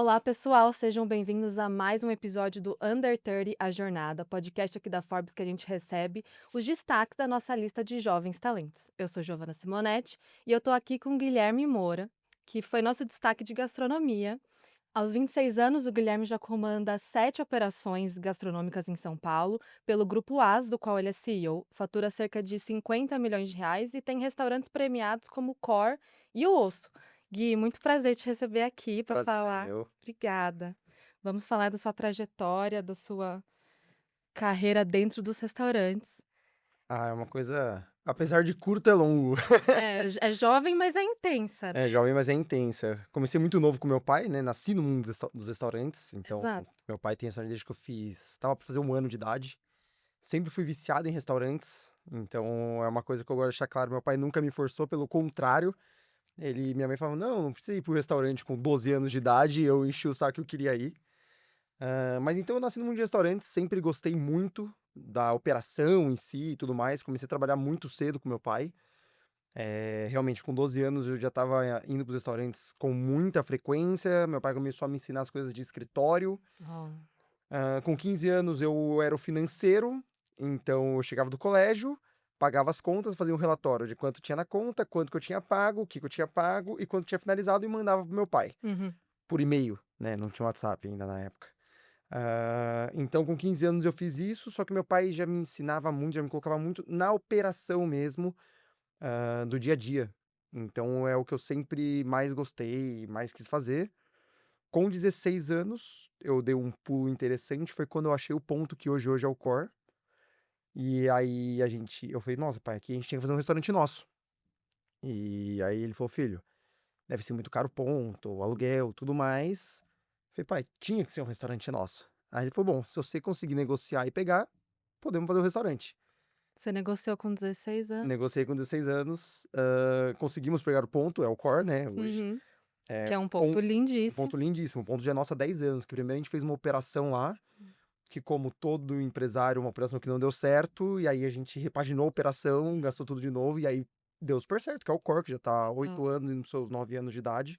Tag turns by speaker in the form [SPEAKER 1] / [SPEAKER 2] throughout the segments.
[SPEAKER 1] Olá, pessoal, sejam bem-vindos a mais um episódio do Under 30 A Jornada, podcast aqui da Forbes que a gente recebe os destaques da nossa lista de jovens talentos. Eu sou Giovana Simonetti e eu tô aqui com o Guilherme Moura, que foi nosso destaque de gastronomia. Aos 26 anos, o Guilherme já comanda 7 operações gastronômicas em São Paulo, pelo Grupo AS, do qual ele é CEO, fatura cerca de 50 milhões de reais e tem restaurantes premiados como o Cor e o Osso. Gui, muito prazer te receber aqui para
[SPEAKER 2] Prazer é
[SPEAKER 1] falar.
[SPEAKER 2] meu.
[SPEAKER 1] Obrigada. Vamos falar da sua trajetória, da sua carreira dentro dos restaurantes.
[SPEAKER 2] É uma coisa apesar de curto, é longo.
[SPEAKER 1] É jovem, mas é intensa.
[SPEAKER 2] É jovem, mas é intensa. Comecei muito novo com meu pai, né, nasci no mundo dos restaurantes, então
[SPEAKER 1] Exato.
[SPEAKER 2] meu pai tem restaurante desde que eu estava pra fazer 1 ano de idade. Sempre fui viciado em restaurantes, então é uma coisa que eu gosto de deixar claro, meu pai nunca me forçou, pelo contrário, minha mãe falava: "Não, não precisa ir para o restaurante com 12 anos de idade", e eu enchi o saco que eu queria ir. Mas então eu nasci no mundo de restaurantes, sempre gostei muito da operação em si e tudo mais, comecei a trabalhar muito cedo com meu pai. Realmente com 12 anos eu já estava indo para os restaurantes com muita frequência, meu pai começou a me ensinar as coisas de escritório.
[SPEAKER 1] Ó,
[SPEAKER 2] Com 15 anos eu era o financeiro, então eu chegava do colégio, pagava as contas, fazia um relatório de quanto tinha na conta, quanto que eu tinha pago, o que que eu tinha pago e quanto tinha finalizado e mandava para meu pai,
[SPEAKER 1] uhum.
[SPEAKER 2] por e-mail, né, não tinha WhatsApp ainda na época. Então com 15 anos eu fiz isso, só que meu pai já me ensinava muito, já me colocava muito na operação mesmo, do dia a dia. Então é o que eu sempre mais gostei, mais quis fazer. Com 16 anos, eu dei um pulo interessante, foi quando eu achei o ponto que hoje é o Core. E aí eu falei: "Nossa, pai, aqui a gente tinha que fazer um restaurante nosso". E aí ele falou: "Filho, deve ser muito caro o ponto, o aluguel, tudo mais". Falei: "Pai, tinha que ser um restaurante nosso". Aí ele falou: "Bom, se você conseguir negociar e pegar, podemos fazer o restaurante".
[SPEAKER 1] Você negociou com 16
[SPEAKER 2] Negociei
[SPEAKER 1] anos?
[SPEAKER 2] com 16 anos, conseguimos pegar o ponto, é o core, né, hoje.
[SPEAKER 1] Uhum.
[SPEAKER 2] É
[SPEAKER 1] Que é um ponto
[SPEAKER 2] pon um
[SPEAKER 1] lindíssimo.
[SPEAKER 2] ponto lindíssimo, um ponto já é nosso há 10 anos, que primeiro a gente fez uma operação lá, que como todo empresário, uma operação que não deu certo, e aí a gente repaginou a operação, gastou tudo de novo, e aí deu super certo, que é o core, que já tá há
[SPEAKER 1] Ó,
[SPEAKER 2] 8 anos, indo para os seus 9 anos de idade.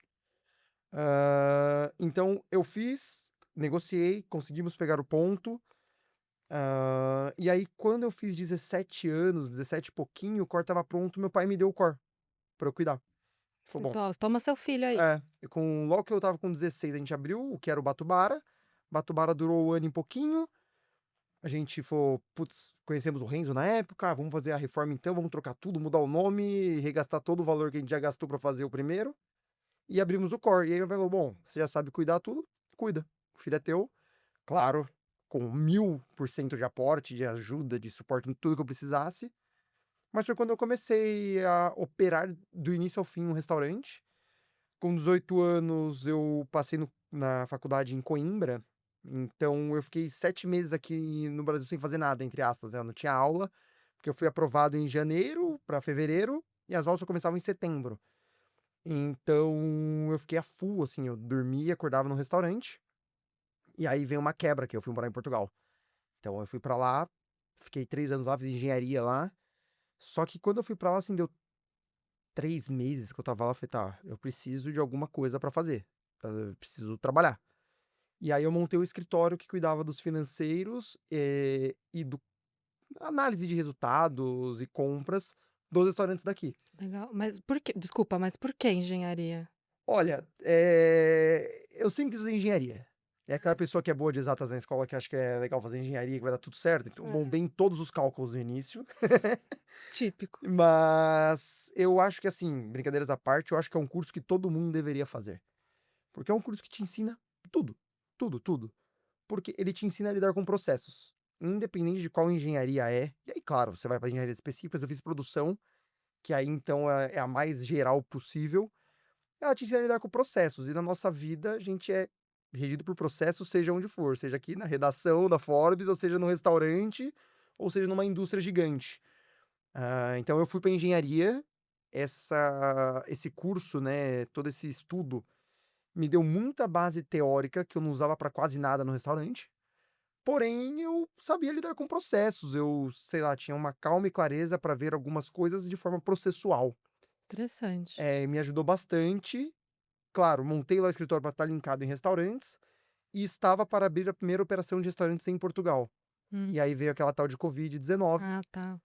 [SPEAKER 2] Então eu fiz, negociei, conseguimos pegar o ponto. E aí quando eu fiz 17 anos, 17 e pouquinho, o core estava pronto, meu pai me deu o core pra eu cuidar.
[SPEAKER 1] você
[SPEAKER 2] Falou: "Bom".
[SPEAKER 1] toma seu filho aí.
[SPEAKER 2] Logo que eu estava com 16, a gente abriu o que era o Batubara. Batubara durou 1 ano e pouquinho. A gente falou: "Putz", conhecemos o Renzo na época: "Ah, vamos fazer a reforma então, vamos trocar tudo, mudar o nome, regastar todo o valor que a gente já gastou pra fazer o primeiro", e abrimos o Core. E aí meu pai falou: "Bom, você já sabe cuidar tudo, cuida, o filho é teu". Claro, com 1000% de aporte, de ajuda, de suporte em tudo que eu precisasse. Mas foi quando eu comecei a operar do início ao fim um restaurante. Com 18 anos eu passei na faculdade em Coimbra, então eu fiquei 7 meses aqui no Brasil sem fazer nada, entre aspas, né, eu não tinha aula, porque eu fui aprovado em janeiro para fevereiro, e as aulas só começavam em setembro. Então eu fiquei a full, assim, eu dormia e acordava no restaurante, e aí veio uma quebra, que eu fui morar em Portugal. Então eu fui pra lá, fiquei 3 anos lá, fiz engenharia lá, só que quando eu fui pra lá, assim, deu 3 meses que eu estava lá, eu falei: "Tá, eu preciso de alguma coisa pra fazer, eu preciso trabalhar". E aí eu montei o escritório que cuidava dos financeiros, e do análise de resultados e compras dos restaurantes daqui.
[SPEAKER 1] Legal. Mas por que desculpa, mas por que engenharia?
[SPEAKER 2] Olha, eu sempre quis fazer engenharia. É aquela pessoa que é boa de exatas na escola, que acha que é legal fazer engenharia, que vai dar tudo certo, então
[SPEAKER 1] É,
[SPEAKER 2] bombei em todos os cálculos no início.
[SPEAKER 1] típico.
[SPEAKER 2] Mas eu acho que, assim, brincadeiras à parte, eu acho que é um curso que todo mundo deveria fazer. Porque é um curso que te ensina tudo, tudo, tudo. Porque ele te ensina a lidar com processos, independente de qual engenharia é. E aí, claro, você vai para engenharias específicas, eu fiz produção, que aí então é a mais geral possível. Ela te ensina a lidar com processos, e na nossa vida a gente é regido por processos, seja onde for, seja aqui na redação da Forbes, ou seja no restaurante, ou seja numa indústria gigante. Então eu fui para engenharia, esse curso, né, todo esse estudo me deu muita base teórica que eu não usava para quase nada no restaurante. Porém, eu sabia lidar com processos, eu, sei lá, tinha uma calma e clareza para ver algumas coisas de forma processual.
[SPEAKER 1] Interessante.
[SPEAKER 2] Me ajudou bastante, claro, montei lá o escritório para estar linkado em restaurantes e estava para abrir a primeira operação de restaurantes em Portugal.
[SPEAKER 1] Hum.
[SPEAKER 2] E aí veio aquela tal de Covid-19,
[SPEAKER 1] Ah, tá.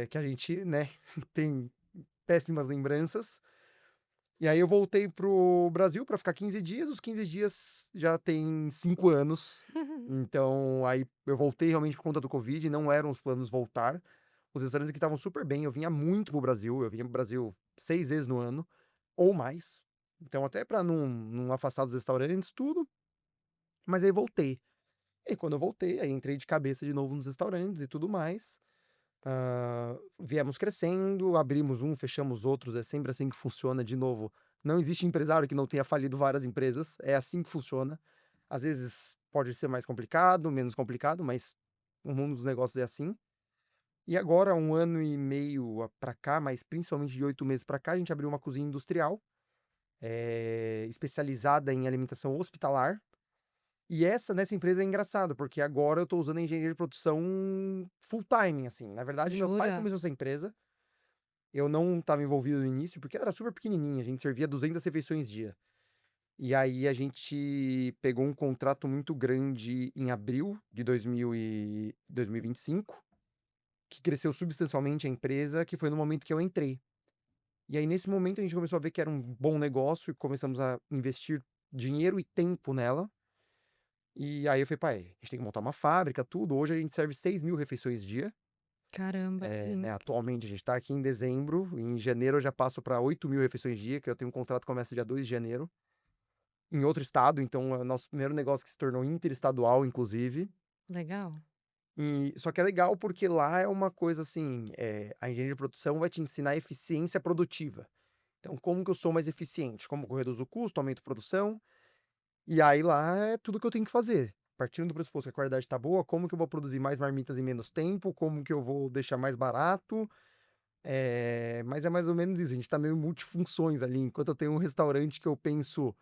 [SPEAKER 2] que a gente, né, tem péssimas lembranças. E aí eu voltei pro Brasil para ficar 15 dias, os 15 dias já tem 5 anos. Então aí eu voltei realmente por conta do Covid, não eram os planos voltar. Os restaurantes aqui estavam super bem, eu vinha muito pro Brasil, eu vinha pro Brasil 6 vezes no ano, ou mais. Então até para não afastar dos restaurantes, tudo. Mas aí voltei. E aí quando eu voltei, aí entrei de cabeça de novo nos restaurantes e tudo mais. Viemos crescendo, abrimos um, fechamos outros, é sempre assim que funciona. De novo, não existe empresário que não tenha falido várias empresas, é assim que funciona. Às vezes pode ser mais complicado, menos complicado, mas o mundo dos negócios é assim. E agora, 1 ano e meio pra cá, mas principalmente de 8 meses pra cá, a gente abriu uma cozinha industrial, especializada em alimentação hospitalar. E nessa empresa é engraçado, porque agora eu tô usando a engenharia de produção full time, assim. Na verdade, meu pai
[SPEAKER 1] Jura?
[SPEAKER 2] começou essa empresa, eu não estava envolvido no início, porque ela era super pequenininha, a gente servia 200 refeições dia. E aí a gente pegou um contrato muito grande em abril de 2025, que cresceu substancialmente a empresa, que foi no momento que eu entrei. E aí nesse momento a gente começou a ver que era um bom negócio e começamos a investir dinheiro e tempo nela. E aí eu falei: "Pai, a gente tem que montar uma fábrica, tudo". Hoje a gente serve 6.000 refeições dia.
[SPEAKER 1] Caramba.
[SPEAKER 2] Né, atualmente a gente tá aqui em dezembro, em janeiro eu já passo para 8.000 refeições dia, que eu tenho um contrato que começa dia 2 de janeiro, em outro estado, então é o nosso primeiro negócio que se tornou interestadual, inclusive.
[SPEAKER 1] Legal.
[SPEAKER 2] Só que é legal porque lá é uma coisa assim, a engenharia de produção vai te ensinar eficiência produtiva. Então como que eu sou mais eficiente? Como que eu reduzo o custo, aumento a produção, e aí lá é tudo que eu tenho que fazer. Partindo do pressuposto que a qualidade tá boa, como que eu vou produzir mais marmitas em menos tempo, como que eu vou deixar mais barato. Mas é mais ou menos isso, a gente tá meio multifunções ali, enquanto eu tenho um restaurante que eu penso,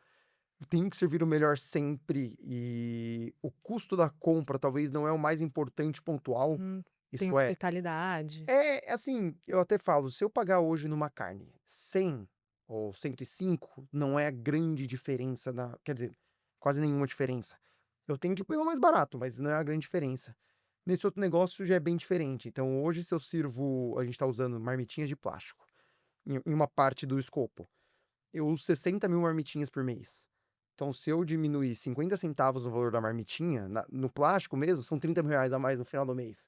[SPEAKER 2] tenho que servir o melhor sempre e o custo da compra talvez não é o mais importante pontual,
[SPEAKER 1] Hum, tem
[SPEAKER 2] isso
[SPEAKER 1] hospitalidade.
[SPEAKER 2] assim, eu até falo, se eu pagar hoje numa carne 100 ou 105 não é a grande diferença quer dizer, quase nenhuma diferença. Eu tenho que pelo mais barato, mas não é a grande diferença. Nesse outro negócio já é bem diferente. Então hoje se eu sirvo, a gente tá usando marmitinhas de plástico em uma parte do escopo. Eu uso 60.000 marmitinhas por mês. Então se eu diminuir 50 centavos no valor da marmitinha, no plástico mesmo, são 30.000 reais a mais no final do mês.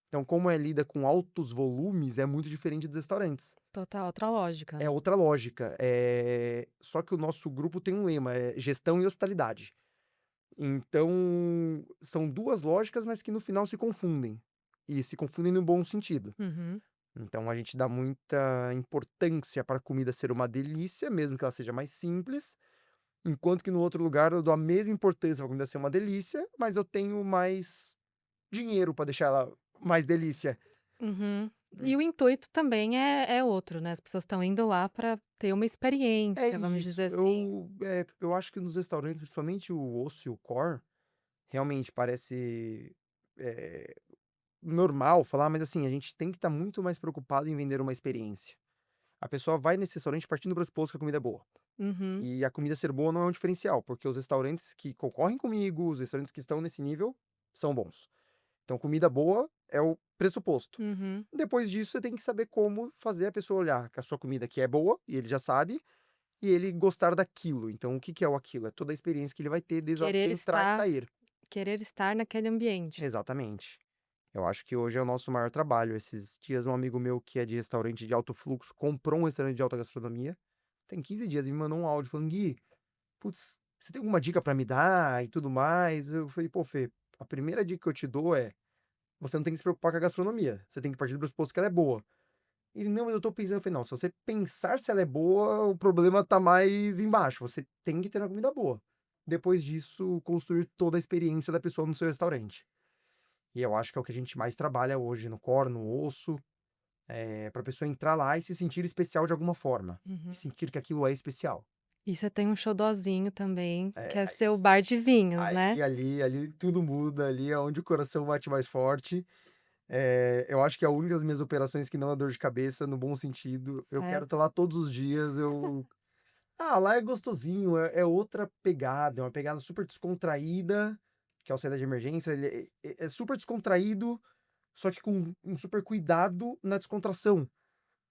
[SPEAKER 2] Então como lida com altos volumes, é muito diferente dos restaurantes.
[SPEAKER 1] Total, outra lógica,
[SPEAKER 2] É
[SPEAKER 1] né.
[SPEAKER 2] outra lógica. Só que o nosso grupo tem um lema, é gestão e hospitalidade. Então, são 2 lógicas, mas que no final se confundem. E se confundem no bom sentido.
[SPEAKER 1] Uhum.
[SPEAKER 2] Então a gente dá muita importância para a comida ser uma delícia, mesmo que ela seja mais simples, enquanto que no outro lugar eu dou a mesma importância para a comida ser uma delícia, mas eu tenho mais dinheiro para deixar ela mais delícia.
[SPEAKER 1] Uhum.
[SPEAKER 2] Hum.
[SPEAKER 1] E o intuito também é outro, né, as pessoas estão indo lá para ter uma
[SPEAKER 2] É
[SPEAKER 1] experiência, vamos
[SPEAKER 2] isso.
[SPEAKER 1] dizer assim.
[SPEAKER 2] Eu acho que nos restaurantes, principalmente o osso e o core, realmente parece, eh, normal falar, mas assim, a gente tem que estar muito mais preocupado em vender uma experiência. A pessoa vai nesse restaurante partindo do pressuposto que a comida é boa.
[SPEAKER 1] Uhum,
[SPEAKER 2] E a comida ser boa não é um diferencial, porque os restaurantes que concorrem comigo, os restaurantes que estão nesse nível, são bons. Então, comida boa é o pressuposto.
[SPEAKER 1] uhum.
[SPEAKER 2] Depois disso, você tem que saber como fazer a pessoa olhar que a sua comida que é boa, e ele já sabe, e ele gostar daquilo. Então, o que que é o aquilo? É toda a experiência que ele vai ter desde a hora que
[SPEAKER 1] Querer
[SPEAKER 2] ele entrar e
[SPEAKER 1] estar
[SPEAKER 2] sair.
[SPEAKER 1] querer estar naquele ambiente.
[SPEAKER 2] Exatamente. Eu acho que hoje é o nosso maior trabalho. Esses dias, um amigo meu que é de restaurante de alto fluxo comprou um restaurante de alta gastronomia. Tem 15 dias e me mandou um áudio falando: Gui, putz, você tem alguma dica pra me dar e tudo mais? Eu falei: pô, Fê, a primeira dica que eu te dou é: você não tem que se preocupar com a gastronomia. Você tem que partir do pressuposto que ela é boa. Ele: não, mas eu tô pensando. Eu falei: não, se você pensar se ela é boa, o problema tá mais embaixo. Você tem que ter uma comida boa. Depois disso, construir toda a experiência da pessoa no seu restaurante. E eu acho que é o que a gente mais trabalha hoje no core, no osso, pra pessoa entrar lá e se sentir especial de alguma forma. E
[SPEAKER 1] Uhum.
[SPEAKER 2] sentir que aquilo é especial.
[SPEAKER 1] E você tem um xodózinho também, que é
[SPEAKER 2] É,
[SPEAKER 1] seu bar de vinhos, né?
[SPEAKER 2] ali tudo muda, ali é onde o coração bate mais forte. Eu acho que é a única das minhas operações que não dá dor de cabeça, no bom sentido. Eu quero
[SPEAKER 1] Certo.
[SPEAKER 2] estar lá todos os dias, eu Ah, lá é gostosinho, é outra pegada, é uma pegada super descontraída, que é o Saída de Emergência, ele é super descontraído, só que com um super cuidado na descontração.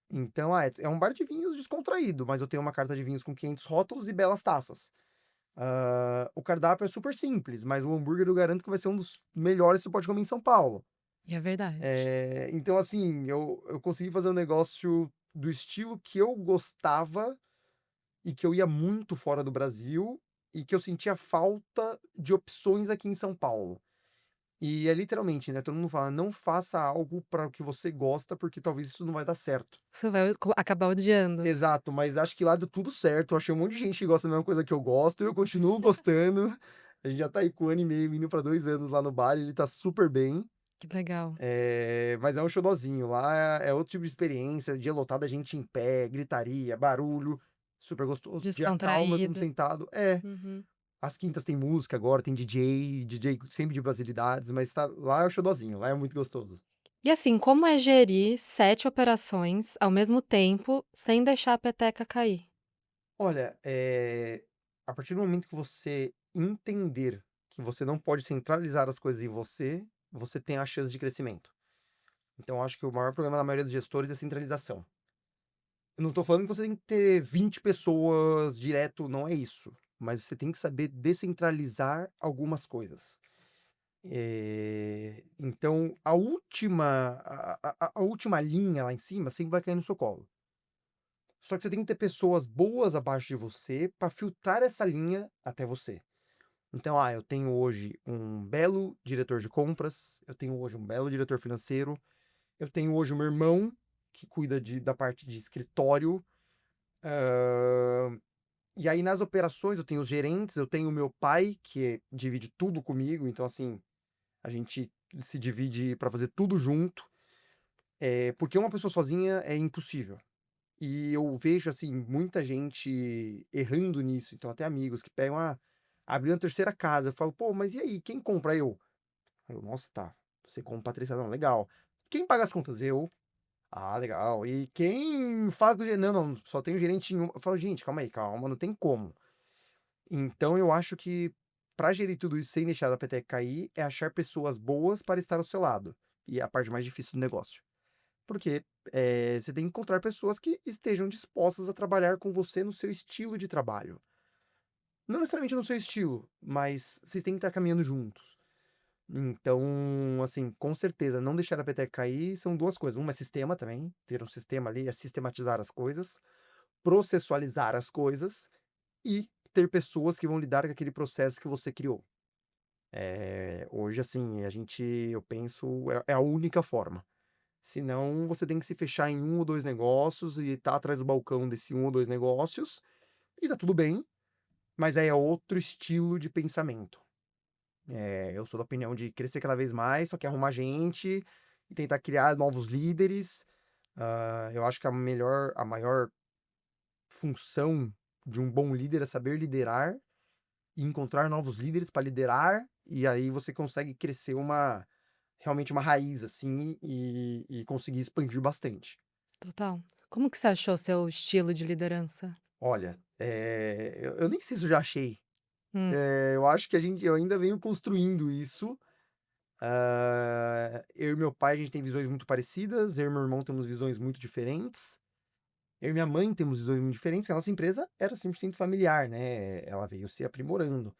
[SPEAKER 2] Então, é um bar de vinhos descontraído, mas eu tenho uma carta de vinhos com 500 rótulos e belas taças. O cardápio é super simples, mas o hambúrguer eu garanto que vai ser um dos melhores que você pode comer em São Paulo.
[SPEAKER 1] É verdade.
[SPEAKER 2] Então, assim, eu consegui fazer um negócio do estilo que eu gostava e que eu ia muito fora do Brasil e que eu sentia falta de opções aqui em São Paulo. E é literalmente, né? Todo mundo fala, não faça algo para o que você gosta, porque talvez isso não vai dar certo.
[SPEAKER 1] Você vai acabar odiando.
[SPEAKER 2] Exato, mas acho que lá deu tudo certo. Eu achei um monte de gente que gosta da mesma coisa que eu gosto e eu continuo gostando. A gente já tá aí com 1 ano e meio, indo para 2 anos lá no bar, e ele tá super bem.
[SPEAKER 1] Que legal.
[SPEAKER 2] Mas é um xodózinho. Lá é outro tipo de experiência, dia lotado, a gente em pé, gritaria, barulho, super gostoso. Dia calma, todo mundo
[SPEAKER 1] Descontraído.
[SPEAKER 2] sentado.
[SPEAKER 1] Uhum.
[SPEAKER 2] As quintas tem música agora, tem DJ sempre de brasilidades, mas lá é o xodózinho, lá é muito gostoso.
[SPEAKER 1] E assim, como é gerir 7 operações ao mesmo tempo, sem deixar a peteca cair?
[SPEAKER 2] Olha, a partir do momento que você entender que você não pode centralizar as coisas em você, você tem a chance de crescimento. Então, eu acho que o maior problema da maioria dos gestores é a centralização. Eu não tô falando que você tem que ter 20 pessoas direto, não é isso. Mas você tem que saber descentralizar algumas coisas. Então, a última linha lá em cima sempre vai cair no seu colo. Só que você tem que ter pessoas boas abaixo de você para filtrar essa linha até você. Então, eu tenho hoje um belo diretor de compras, eu tenho hoje um belo diretor financeiro, eu tenho hoje o meu irmão, que cuida da parte de escritório. E aí, nas operações, eu tenho os gerentes, eu tenho o meu pai, que divide tudo comigo. Então, assim, a gente se divide para fazer tudo junto. Porque uma pessoa sozinha é impossível. E eu vejo, assim, muita gente errando nisso. Então, até amigos que pegam, abriu uma terceira casa. Eu falo, pô, mas e aí, quem compra? Eu, nossa, tá. Você compra Patrícia, não, legal. Quem paga as contas? Eu. Ah, legal. E quem fala com o gerente? Não, não, só tem o gerente em um. Eu falo, gente, calma aí, calma, não tem como. Então, eu acho que para gerir tudo isso sem deixar a peteca cair, é achar pessoas boas para estar ao seu lado. E é a parte mais difícil do negócio. Porque você tem que encontrar pessoas que estejam dispostas a trabalhar com você no seu estilo de trabalho. Não necessariamente no seu estilo, mas vocês têm que estar caminhando juntos. Então, assim, com certeza, não deixar a peteca cair são duas coisas. Uma é sistema também, ter um sistema ali, é sistematizar as coisas, processualizar as coisas e ter pessoas que vão lidar com aquele processo que você criou. Hoje, assim, eu penso, é a única forma. Senão, você tem que se fechar em um ou dois negócios e tá atrás do balcão desse um ou dois negócios, e tá tudo bem, mas aí é outro estilo de pensamento. Eu sou da opinião de crescer cada vez mais, só que arrumar gente e tentar criar novos líderes. Eu acho que a maior função de um bom líder é saber liderar e encontrar novos líderes para liderar, e aí você consegue crescer realmente uma raiz, assim, e conseguir expandir bastante.
[SPEAKER 1] Total. Como que você achou seu estilo de liderança?
[SPEAKER 2] Olha, eu nem sei se eu já achei.
[SPEAKER 1] Hum,
[SPEAKER 2] Eu acho que eu ainda venho construindo isso. Eu e meu pai, a gente tem visões muito parecidas, eu e meu irmão temos visões muito diferentes. Eu e minha mãe temos visões muito diferentes, a nossa empresa era 100% familiar, né? Ela veio se aprimorando.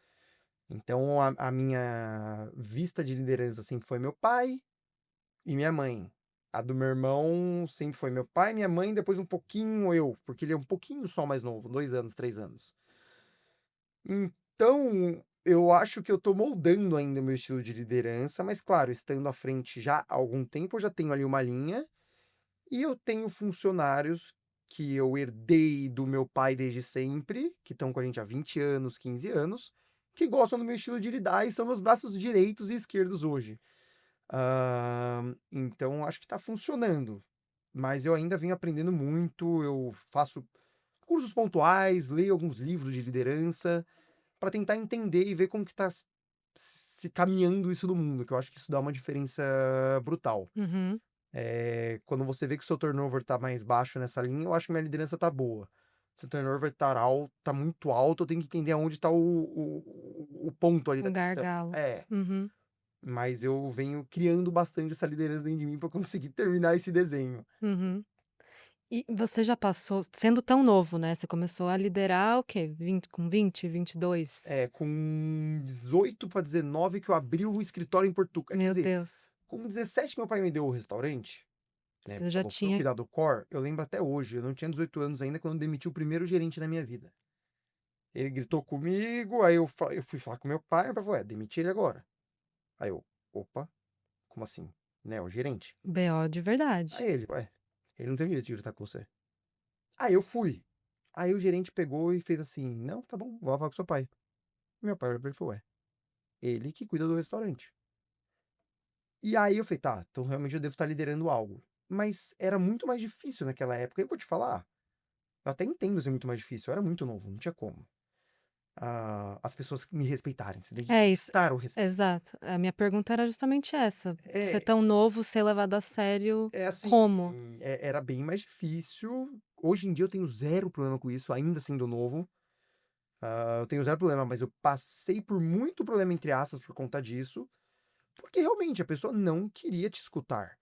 [SPEAKER 2] Então, a minha vista de liderança sempre foi meu pai e minha mãe. A do meu irmão sempre foi meu pai, minha mãe, depois um pouquinho eu, porque ele é um pouquinho só mais novo, 2 anos, 3 anos. Então, eu acho que eu tô moldando ainda o meu estilo de liderança, mas claro, estando à frente já há algum tempo, eu já tenho ali uma linha, e eu tenho funcionários que eu herdei do meu pai desde sempre, que estão com a gente há 20 anos, 15 anos, que gostam do meu estilo de lidar e são meus braços direitos e esquerdos hoje. Então, acho que tá funcionando, mas eu ainda venho aprendendo muito, eu faço cursos pontuais, leio alguns livros de liderança, para tentar entender e ver como que tá se caminhando isso no mundo, que eu acho que isso dá uma diferença brutal.
[SPEAKER 1] uhum.
[SPEAKER 2] Quando você vê que o seu turnover tá mais baixo nessa linha, eu acho que minha liderança tá boa. seu turnover vai estar alto, tá muito alto, eu tenho que entender aonde tá o ponto ali
[SPEAKER 1] O
[SPEAKER 2] da questão.
[SPEAKER 1] gargalo.
[SPEAKER 2] É,
[SPEAKER 1] Uhum.
[SPEAKER 2] mas eu venho criando bastante essa liderança dentro de mim pra conseguir terminar esse desenho.
[SPEAKER 1] Uhum. E você já passou sendo tão novo, né, você começou a liderar o quê? 22?
[SPEAKER 2] É, com 18 para 19 que eu abri o escritório em Portugal. Quer
[SPEAKER 1] Meu
[SPEAKER 2] dizer,
[SPEAKER 1] Deus,
[SPEAKER 2] com 17 meu pai me deu o restaurante, né,
[SPEAKER 1] você já
[SPEAKER 2] falou: "Pra eu
[SPEAKER 1] tinha
[SPEAKER 2] cuidar do core", eu lembro até hoje, eu não tinha 18 anos ainda quando demiti o primeiro gerente da minha vida. Ele gritou comigo, aí eu fui falar com meu pai falou: "Ué, demiti ele agora". Aí eu: "Opa, como assim?", né, o gerente.
[SPEAKER 1] BO de verdade.
[SPEAKER 2] Aí ele: "Ué, ele não tem o direito de gritar com você". Aí eu fui. Aí o gerente pegou e fez assim: "Não, tá bom, vou falar com seu pai". Meu pai olhou pra ele e falou: "Ué, ele que cuida do restaurante". E aí eu falei: "Tá, então realmente eu devo estar liderando algo". Mas era muito mais difícil naquela época, e eu vou te falar, eu até entendo ser muito mais difícil, eu era muito novo, não tinha como. As pessoas me respeitarem, você tem que
[SPEAKER 1] É isso,
[SPEAKER 2] conquistar o respeito.
[SPEAKER 1] exato. A minha pergunta era justamente essa, ser
[SPEAKER 2] É,
[SPEAKER 1] tão novo, ser levado a sério,
[SPEAKER 2] é assim,
[SPEAKER 1] como?
[SPEAKER 2] era bem mais difícil. Hoje em dia eu tenho zero problema com isso, ainda sendo novo. Eu tenho zero problema, mas eu passei por muito problema, entre aspas, por conta disso, porque realmente a pessoa não queria te escutar.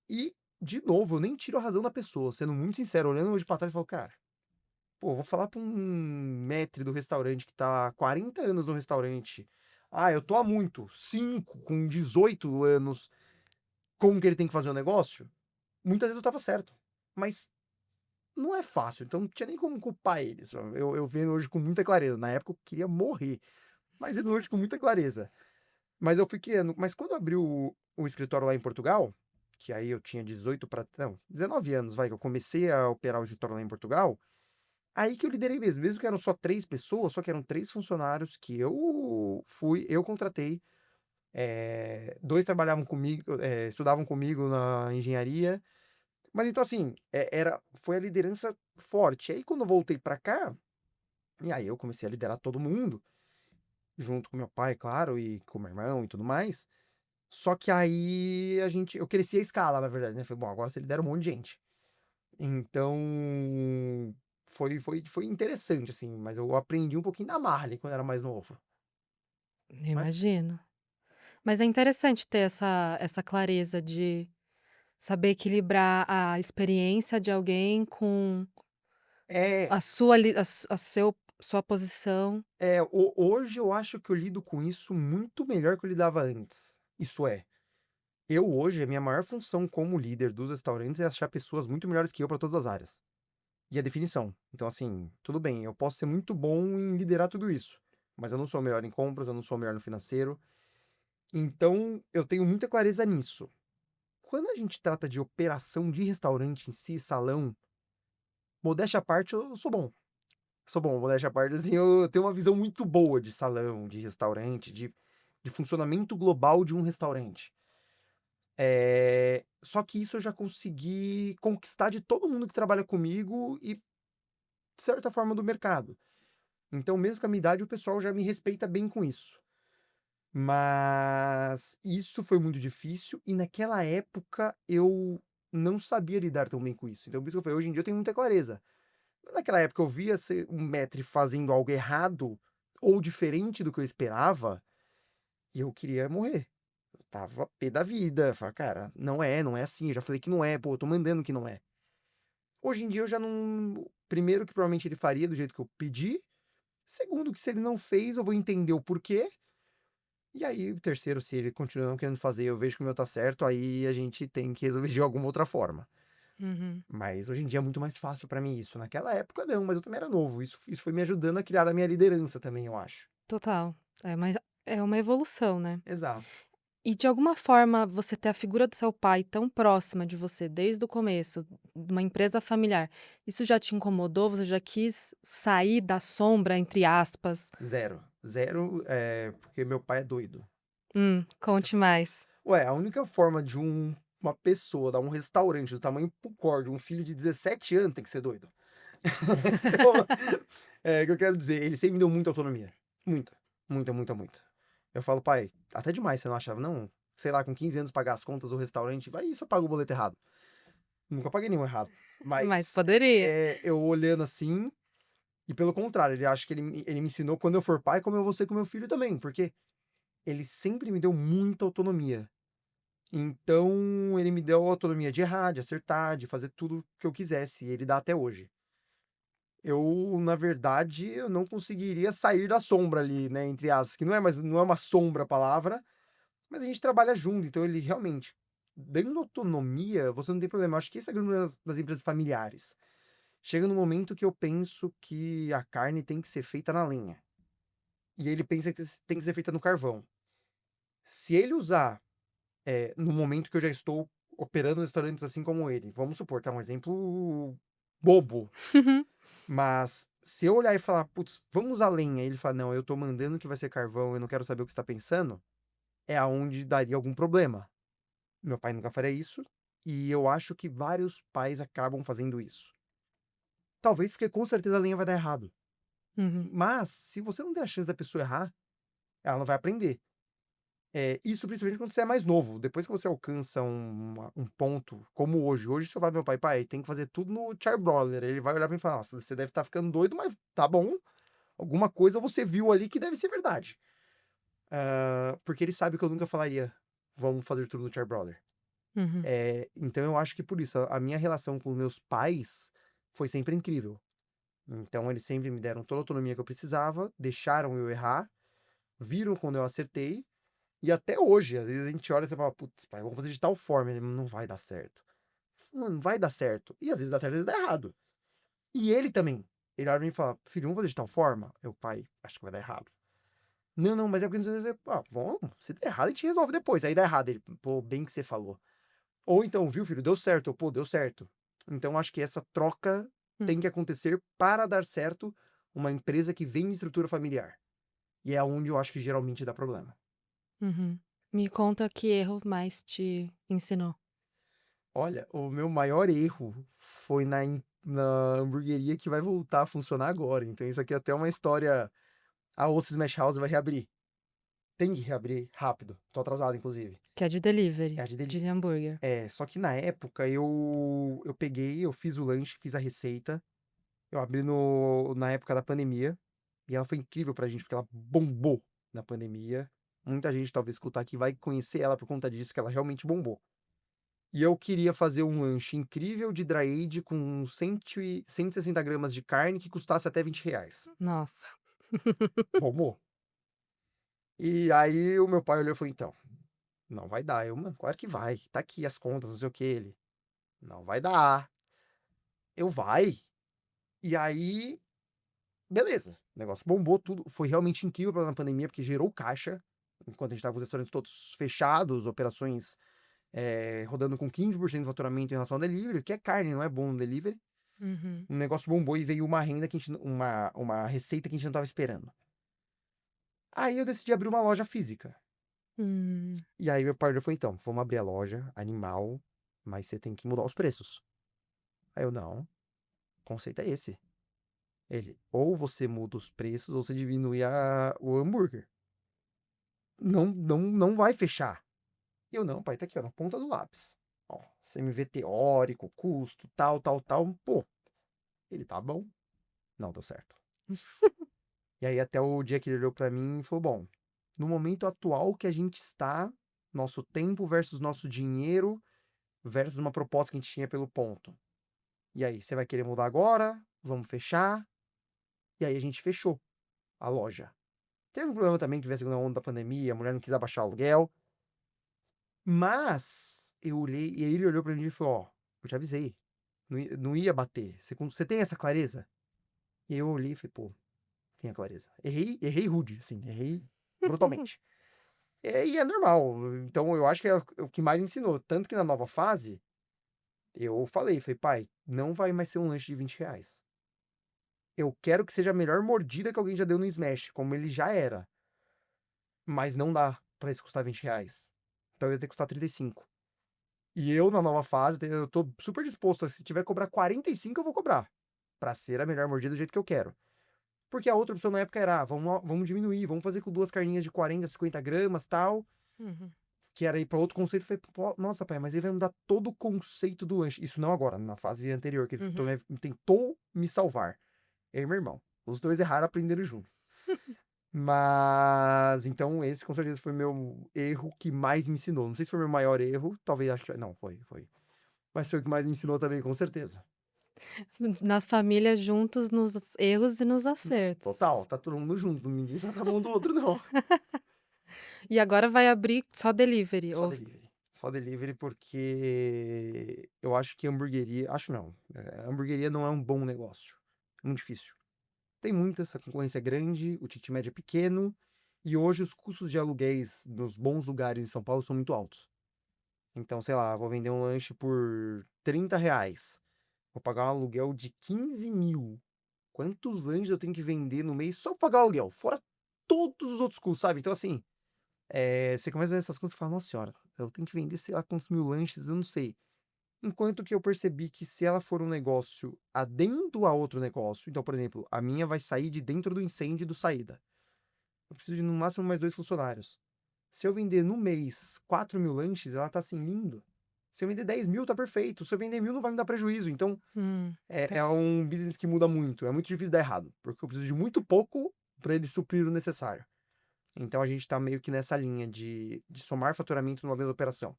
[SPEAKER 2] E, de novo, eu nem tiro a razão da pessoa, sendo muito sincero, olhando hoje pra trás, eu falo, cara, pô, vou falar pra um maître do restaurante que tá há 40 anos no restaurante. Ah, eu tô há muito, 5 com 18 anos, como que ele tem que fazer o negócio? Muitas vezes eu tava certo, mas não é fácil, então não tinha nem como culpar eles. Eu vendo hoje com muita clareza. Na época eu queria morrer, mas vendo hoje com muita clareza. Mas eu fui criando. Mas quando abriu o escritório lá em Portugal, que aí eu tinha 18 para. Não, 19 anos, vai, que eu comecei a operar o escritório lá em Portugal, aí que eu liderei mesmo. Mesmo que eram só 3 pessoas, só que eram 3 funcionários que eu contratei. Dois trabalhavam comigo, estudavam comigo na engenharia. Mas então, assim, foi a liderança forte. Aí quando eu voltei pra cá, e aí eu comecei a liderar todo mundo, junto com meu pai, claro, e com meu irmão e tudo mais. Só que aí eu cresci a escala, na verdade, né? Falei, bom, agora você lidera um monte de gente. Então, foi interessante, assim, mas eu aprendi um pouquinho da Marley quando era mais novo.
[SPEAKER 1] Eu
[SPEAKER 2] Mas
[SPEAKER 1] imagino. Mas é interessante ter essa clareza de saber equilibrar a experiência de alguém com
[SPEAKER 2] é,
[SPEAKER 1] a sua li a seu sua posição.
[SPEAKER 2] hoje eu acho que eu lido com isso muito melhor que eu lidava antes. Isso é, eu hoje, a minha maior função como líder dos restaurantes é achar pessoas muito melhores que eu para todas as áreas. E a definição. Então, assim, tudo bem, eu posso ser muito bom em liderar tudo isso, mas eu não sou o melhor em compras, eu não sou o melhor no financeiro. Então, eu tenho muita clareza nisso. Quando a gente trata de operação de restaurante em si, salão, modéstia à parte, eu sou bom. Sou bom, modéstia à parte, assim, eu tenho uma visão muito boa de salão, de restaurante, de funcionamento global de um restaurante. Só que isso eu já consegui conquistar de todo mundo que trabalha comigo e, de certa forma, do mercado. Então, mesmo com a minha idade, o pessoal já me respeita bem com isso. Mas isso foi muito difícil e naquela época eu não sabia lidar tão bem com isso. Então, por isso que eu falei, hoje em dia eu tenho muita clareza. Naquela época eu via um maître fazendo algo errado ou diferente do que eu esperava e eu queria morrer. Eu tava pé da vida. Falei, cara, não é assim. Eu já falei que não é, pô, eu tô mandando que não é. Hoje em dia eu já não. Primeiro, que provavelmente ele faria do jeito que eu pedi. Segundo, que se ele não fez, eu vou entender o porquê. E aí, o terceiro, se ele continua não querendo fazer, eu vejo que o meu tá certo, aí a gente tem que resolver de alguma outra forma.
[SPEAKER 1] Uhum,
[SPEAKER 2] Mas hoje em dia é muito mais fácil pra mim isso. Naquela época não, mas eu também era novo. Isso foi me ajudando a criar a minha liderança também, eu acho.
[SPEAKER 1] total. É uma evolução, né.
[SPEAKER 2] Exato.
[SPEAKER 1] E de alguma forma você ter a figura do seu pai tão próxima de você desde o começo, de uma empresa familiar, isso já te incomodou? Você já quis sair da "sombra", entre aspas?
[SPEAKER 2] Zero. Zero, porque meu pai é doido.
[SPEAKER 1] Conte mais.
[SPEAKER 2] Ué, a única forma de uma pessoa dar um restaurante do tamanho pro core de um filho de 17 anos tem que ser doido. Então, o que eu quero dizer, ele sempre me deu muita autonomia. Muita. Muita, muita, muita. Eu falo, pai, até demais, você não achava? Não, sei lá, com 15 anos pagar as contas do restaurante, vai isso, eu pago o boleto errado. Nunca paguei nenhum errado.
[SPEAKER 1] Mas
[SPEAKER 2] Mas
[SPEAKER 1] poderia.
[SPEAKER 2] eu olhando assim, e pelo contrário, ele acha que ele me ensinou quando eu for pai, como eu vou ser com meu filho também, porque ele sempre me deu muita autonomia. Então, ele me deu a autonomia de errar, de acertar, de fazer tudo que eu quisesse, e ele dá até hoje. Eu, na verdade, eu não conseguiria sair da sombra ali, né, entre aspas, que não é uma sombra a palavra, mas a gente trabalha junto, então ele realmente, dando autonomia, você não tem problema. Eu acho que esse é o grande problema das empresas familiares. Chega no momento que eu penso que a carne tem que ser feita na lenha. E ele pensa que tem que ser feita no carvão. Se ele usar, no momento que eu já estou operando restaurantes assim como ele, vamos supor, tá um exemplo bobo, mas se eu olhar e falar, putz, vamos usar lenha, e ele fala, não, eu tô mandando que vai ser carvão, eu não quero saber o que você tá pensando, é aonde daria algum problema. Meu pai nunca faria isso, e eu acho que vários pais acabam fazendo isso. Talvez porque com certeza a lenha vai dar errado.
[SPEAKER 1] Uhum.
[SPEAKER 2] Mas, se você não der a chance da pessoa errar, ela não vai aprender. Isso principalmente quando você é mais novo. Depois que você alcança um ponto, como hoje. Hoje, se eu falar pro meu pai, pai, tem que fazer tudo no charbroiler. Ele vai olhar pra mim e falar, nossa, você deve estar ficando doido, mas tá bom. Alguma coisa você viu ali que deve ser verdade. Porque ele sabe que eu nunca falaria, vamos fazer tudo no charbroiler.
[SPEAKER 1] Uhum.
[SPEAKER 2] Então eu acho que por isso, a minha relação com meus pais foi sempre incrível. Então eles sempre me deram toda a autonomia que eu precisava, deixaram eu errar, viram quando eu acertei, e até hoje, às vezes a gente olha e você fala, putz, pai, vamos fazer de tal forma, ele não vai dar certo. Não vai dar certo. E às vezes dá certo, às vezes dá errado. E ele também. Ele olha pra mim e fala, filho, vamos fazer de tal forma? Eu, pai, acho que vai dar errado. Não, não, mas é porque não sei, vamos, se der errado, a gente resolve depois. Aí dá errado. Ele, pô, bem que você falou. Ou então, viu, filho, deu certo. Eu, pô, deu certo. Então, acho que essa troca
[SPEAKER 1] Hum.
[SPEAKER 2] tem que acontecer para dar certo uma empresa que vem em estrutura familiar. E é onde eu acho que geralmente dá problema.
[SPEAKER 1] Uhum. Me conta que erro mais te ensinou.
[SPEAKER 2] Olha, o meu maior erro foi na hamburgueria que vai voltar a funcionar agora. Então, isso aqui é até uma história. A Osso Smash House vai reabrir. Tem que reabrir rápido. Tô atrasado, inclusive.
[SPEAKER 1] Que é de
[SPEAKER 2] É
[SPEAKER 1] delivery,
[SPEAKER 2] a de deli...
[SPEAKER 1] de hambúrguer.
[SPEAKER 2] Só que na época eu peguei, eu fiz o lanche, fiz a receita. Eu abri na época da pandemia. E ela foi incrível pra gente, porque ela bombou na pandemia. Muita gente, talvez, escutar aqui, vai conhecer ela por conta disso, que ela realmente bombou. E eu queria fazer um lanche incrível de dry age com 160 gramas de carne que custasse até R$ 20.
[SPEAKER 1] Nossa.
[SPEAKER 2] Bombou. E aí o meu pai olhou e falou, então, não vai dar. Eu, mano, claro que vai. Tá aqui as contas, não sei o que. Ele, não vai dar. Eu, vai. E aí, beleza. O negócio bombou tudo. Foi realmente incrível na pandemia, porque gerou caixa. Enquanto a gente tava com os restaurantes todos fechados, operações rodando com 15% de faturamento em relação ao delivery, que é carne, não é bom no delivery.
[SPEAKER 1] Uhum.
[SPEAKER 2] O negócio bombou e veio uma renda que a gente, uma receita que a gente não tava esperando. Aí eu decidi abrir uma loja física.
[SPEAKER 1] Hum.
[SPEAKER 2] E aí meu parceiro foi, então, vamos abrir a loja, animal, mas você tem que mudar os preços. Aí eu, não, o conceito é esse. Ele, ou você muda os preços ou você diminui o hambúrguer. Não, não, não vai fechar. E eu, não, pai, tá aqui, ó, na ponta do lápis. Ó, CMV teórico, custo, tal, tal, tal. Pô, ele, tá bom. Não, deu certo. E aí até o dia que ele olhou pra mim e falou, bom, no momento atual que a gente está, nosso tempo versus nosso dinheiro versus uma proposta que a gente tinha pelo ponto. E aí, você vai querer mudar agora? Vamos fechar? E aí a gente fechou a loja. Teve um problema também que veio a segunda onda da pandemia, a mulher não quis abaixar o aluguel. Mas eu olhei, e aí ele olhou pra mim e falou, ó, eu te avisei. Não ia bater. Você tem essa clareza? E eu olhei e falei, pô, tenho a clareza. Errei rude, assim, errei brutalmente. E é normal. Então eu acho que é o que mais me ensinou. Tanto que na nova fase, eu falei, pai, não vai mais ser um lanche de R$ 20. Eu quero que seja a melhor mordida que alguém já deu no Smash, como ele já era. Mas não dá pra isso custar R$ 20. Então ia ter que custar 35. E eu, na nova fase, eu tô super disposto. Se tiver que cobrar 45, eu vou cobrar. Pra ser a melhor mordida do jeito que eu quero. Porque a outra opção na época era, vamos diminuir, vamos fazer com duas carninhas de 40, 50 gramas, tal.
[SPEAKER 1] Uhum.
[SPEAKER 2] que era ir para outro conceito. Eu falei, pô, nossa, pai, mas ele vai mudar todo o conceito do lanche. Isso não agora, na fase anterior, que ele
[SPEAKER 1] Uhum.
[SPEAKER 2] tentou me salvar. Eu e meu irmão. Os dois erraram, aprenderam juntos. Mas, então, esse com certeza foi meu erro que mais me ensinou. Não sei se foi meu maior erro, talvez, acho que, não, foi. Mas foi o que mais me ensinou também, com certeza.
[SPEAKER 1] Nas famílias juntos nos erros e nos
[SPEAKER 2] Total,
[SPEAKER 1] acertos.
[SPEAKER 2] tá todo mundo junto, ninguém só tá mão do outro, não.
[SPEAKER 1] E agora vai abrir só delivery
[SPEAKER 2] Só
[SPEAKER 1] ou
[SPEAKER 2] delivery. Só delivery porque eu acho que hamburgueria. Acho não. Hamburgueria não é um bom negócio. É muito difícil. Tem muita, essa concorrência é grande, o ticket médio é pequeno, e hoje os custos de aluguéis nos bons lugares em São Paulo são muito altos. Então, sei lá, vou vender um lanche por R$ 30. Vou pagar um aluguel de 15 mil. Quantos lanches eu tenho que vender no mês só pra pagar o aluguel? Fora todos os outros custos, sabe? Então, assim, você começa a ver essas coisas e fala, nossa senhora, eu tenho que vender sei lá quantos mil lanches, eu não sei. Enquanto que eu percebi que se ela for um negócio adendo a outro negócio, então, por exemplo, a minha vai sair de dentro do incêndio do saída. Eu preciso de no máximo mais 2 funcionários. Se eu vender no mês 4 mil lanches, ela tá assim, lindo. Se eu vender 10 mil, tá perfeito. Se eu vender 1.000, não vai me dar prejuízo. Então, é
[SPEAKER 1] Perfeito.
[SPEAKER 2] um business que muda muito. É muito difícil dar errado, porque eu preciso de muito pouco para ele suprir o necessário. Então, a gente tá meio que nessa linha de somar faturamento numa mesma operação.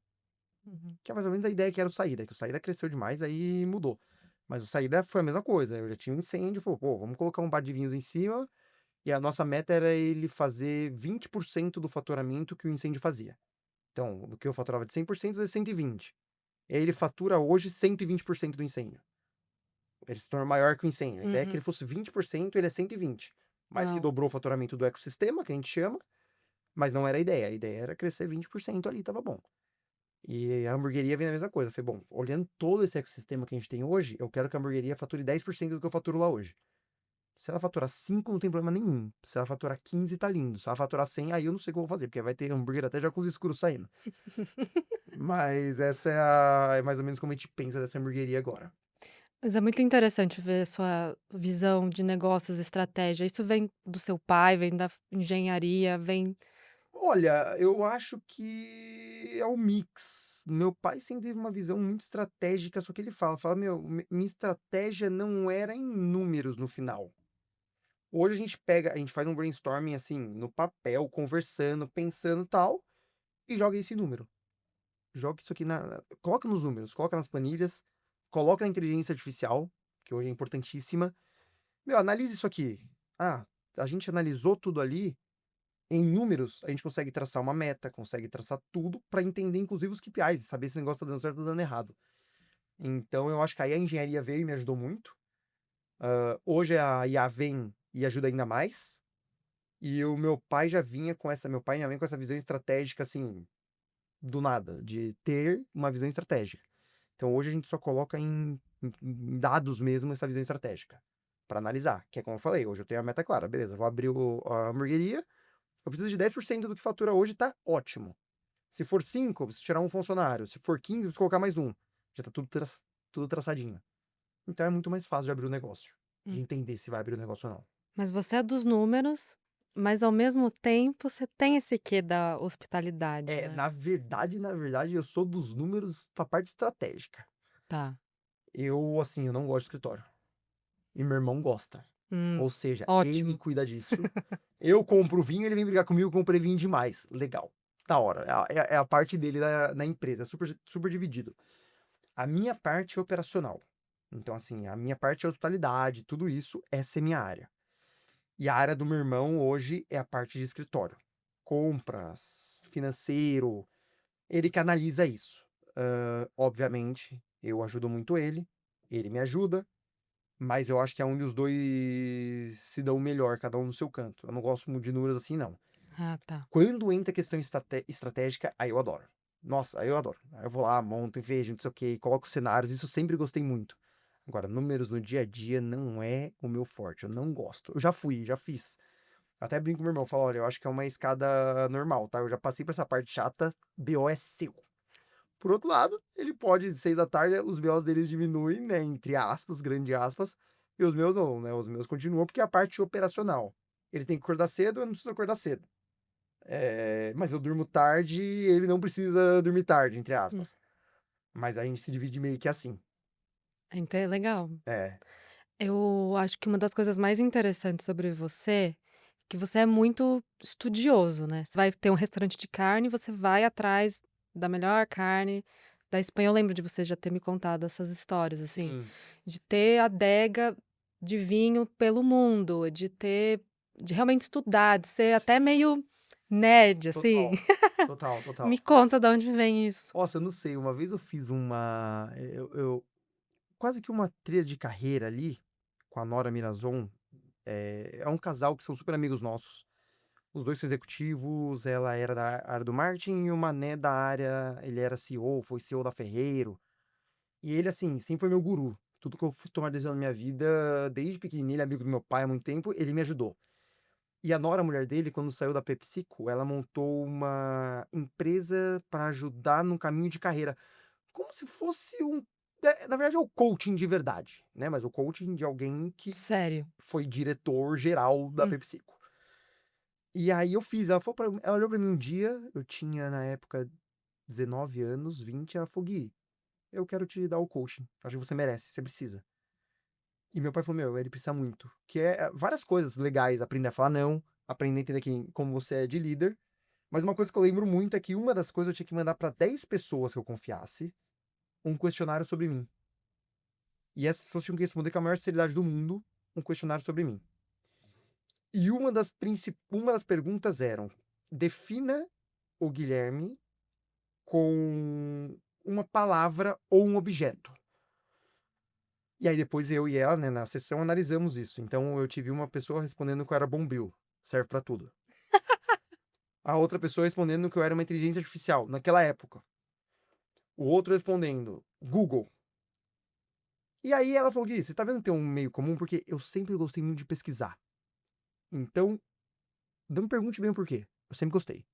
[SPEAKER 1] Uhum.
[SPEAKER 2] Que é mais ou menos a ideia que era o Saída, que o Saída cresceu demais, aí mudou. Mas o Saída foi a mesma coisa. Eu já tinha um incêndio, falou, pô, vamos colocar um bar de vinhos em cima. E a nossa meta era ele fazer 20% do faturamento que o incêndio fazia. Então, o que eu faturava de 100% é 120. E aí ele fatura hoje 120% do incêndio. Ele se torna maior que o incêndio. A ideia é que ele
[SPEAKER 1] Uhum.
[SPEAKER 2] fosse 20%, ele é 120. Mais que
[SPEAKER 1] Uau.
[SPEAKER 2] dobrou o faturamento do ecossistema, que a gente chama, mas não era a ideia. A ideia era crescer 20% ali, tava bom. E a hamburgueria vem a mesma coisa. Eu falei, bom, olhando todo esse ecossistema que a gente tem hoje, eu quero que a hamburgueria fature 10% do que eu faturo lá hoje. Se ela faturar 5, não tem problema nenhum. Se ela faturar 15, tá lindo. Se ela faturar 100, aí eu não sei o que eu vou fazer, porque vai ter hambúrguer até já com os escuros saindo. Mas essa é mais ou menos como a gente pensa dessa hamburgueria agora.
[SPEAKER 1] Mas é muito interessante ver sua visão de negócios, estratégia. Isso vem do seu pai, vem da engenharia, vem.
[SPEAKER 2] Olha, eu acho que é um mix. Meu pai sempre teve uma visão muito estratégica, só que ele fala, meu, minha estratégia não era em números no final. Hoje a gente faz um brainstorming assim, no papel, conversando, pensando tal, e joga esse número. Joga isso aqui coloca nos números, coloca nas planilhas, coloca na inteligência artificial, que hoje é importantíssima. Meu, analise isso aqui. Ah, a gente analisou tudo ali, em números, a gente consegue traçar uma meta, consegue traçar tudo para entender, inclusive, os KPIs, saber se o negócio tá dando certo ou tá dando errado. Então, eu acho que aí a engenharia veio e me ajudou muito. Hoje a IA vem e ajuda ainda mais. E o meu pai já vinha com essa, meu pai e minha mãe com essa visão estratégica, assim, do nada, de ter uma visão estratégica. Então hoje a gente só coloca em dados mesmo essa visão estratégica para analisar, que é como eu falei, hoje eu tenho a meta clara, beleza, vou abrir a hamburgueria, eu preciso de 10% do que fatura hoje, tá ótimo. Se for 5, eu preciso tirar um funcionário, se for 15, eu preciso colocar mais um. Já tá tudo traçadinho. Então é muito mais fácil de abrir o negócio, de
[SPEAKER 1] Hum.
[SPEAKER 2] entender se vai abrir o negócio ou não.
[SPEAKER 1] Mas você é dos números, mas ao mesmo tempo você tem esse quê da hospitalidade, né?
[SPEAKER 2] Na verdade, eu sou dos números pra parte estratégica.
[SPEAKER 1] Tá.
[SPEAKER 2] Eu não gosto de escritório. E meu irmão gosta.
[SPEAKER 1] Hum,
[SPEAKER 2] Ou seja, ele
[SPEAKER 1] ótimo.
[SPEAKER 2] cuida disso. Eu compro vinho, ele vem brigar comigo, comprei vinho demais. Legal. Da hora. É a parte dele na empresa, é super, super dividido. A minha parte é operacional. Então, assim, a minha parte é hospitalidade, tudo isso, essa é minha área. E a área do meu irmão hoje é a parte de escritório. Compras, financeiro, ele que analisa isso. Obviamente, eu ajudo muito ele me ajuda, mas eu acho que é onde os dois se dão melhor, cada um no seu canto. Eu não gosto muito de números assim, não.
[SPEAKER 1] Ah, tá.
[SPEAKER 2] Quando entra a questão estratégica, aí eu adoro. Nossa, aí eu adoro. Aí eu vou lá, monto e vejo, não sei o que, coloco cenários, isso eu sempre gostei muito. Agora, números no dia a dia não é o meu forte, eu não gosto. Eu já fiz. Até brinco com meu irmão, falo, olha, eu acho que é uma escada normal, tá? Eu já passei por essa parte chata, BO é seu. Por outro lado, ele pode, 6 da tarde, os BOs deles diminuem, né? Entre aspas, grande aspas, e os meus não, né? Os meus continuam porque é a parte operacional. Ele tem que acordar cedo, eu não preciso acordar cedo. Mas eu durmo tarde e ele não precisa dormir tarde, entre
[SPEAKER 1] Hum.
[SPEAKER 2] aspas. Mas a gente se divide meio que assim.
[SPEAKER 1] Então é legal.
[SPEAKER 2] É.
[SPEAKER 1] Eu acho que uma das coisas mais interessantes sobre você, que você é muito estudioso, né. Você vai ter um restaurante de carne, você vai atrás da melhor carne da Espanha. Eu lembro de você já ter me contado essas histórias, assim,
[SPEAKER 2] Sim.
[SPEAKER 1] de ter adega de vinho pelo mundo, de realmente estudar, de ser até
[SPEAKER 2] Sim.
[SPEAKER 1] meio nerd, assim.
[SPEAKER 2] Total. Total,
[SPEAKER 1] Me
[SPEAKER 2] total.
[SPEAKER 1] conta de onde vem isso.
[SPEAKER 2] Nossa, eu não sei, uma vez eu fiz eu quase que uma trilha de carreira ali, com a Nora Mirazon. É um casal que são super amigos nossos. Os 2 são executivos, ela era da área do marketing e o Mané da área ele era CEO, foi CEO da Ferreiro. E ele, assim, sempre foi meu guru. Tudo que eu fui tomar decisão na minha vida, desde pequenininho, ele é amigo do meu pai há muito tempo, ele me ajudou. E a Nora, a mulher dele, quando saiu da PepsiCo, ela montou uma empresa para ajudar no caminho de carreira. Como se fosse na verdade é o coaching de verdade, né, mas o coaching de alguém que
[SPEAKER 1] Sério.
[SPEAKER 2] foi diretor geral da
[SPEAKER 1] Hum.
[SPEAKER 2] PepsiCo. E aí eu fiz, ela olhou pra mim um dia, eu tinha na época 19 anos, 20, ela falou: "Gui, eu quero te dar o coaching, acho que você merece, você precisa". E meu pai falou: "Meu, ele precisa muito", que é várias coisas legais, aprender a falar não, aprender a entender como você é de líder, mas uma coisa que eu lembro muito é que uma das coisas eu tinha que mandar pra 10 pessoas que eu confiasse, um questionário sobre mim. E essas pessoas tinham que responder com a maior seriedade do mundo, um questionário sobre mim. E uma das perguntas eram: defina o Guilherme com uma palavra ou um objeto. E aí depois eu e ela, né, na sessão analisamos isso. Então eu tive uma pessoa respondendo que eu era Bombril, serve pra tudo. A outra pessoa respondendo que eu era uma inteligência artificial, naquela época. O outro respondendo Google. E aí ela falou: "Gui, você tá vendo que tem um meio comum? Porque eu sempre gostei muito de pesquisar. Então, não me pergunte bem o porquê. Eu sempre gostei.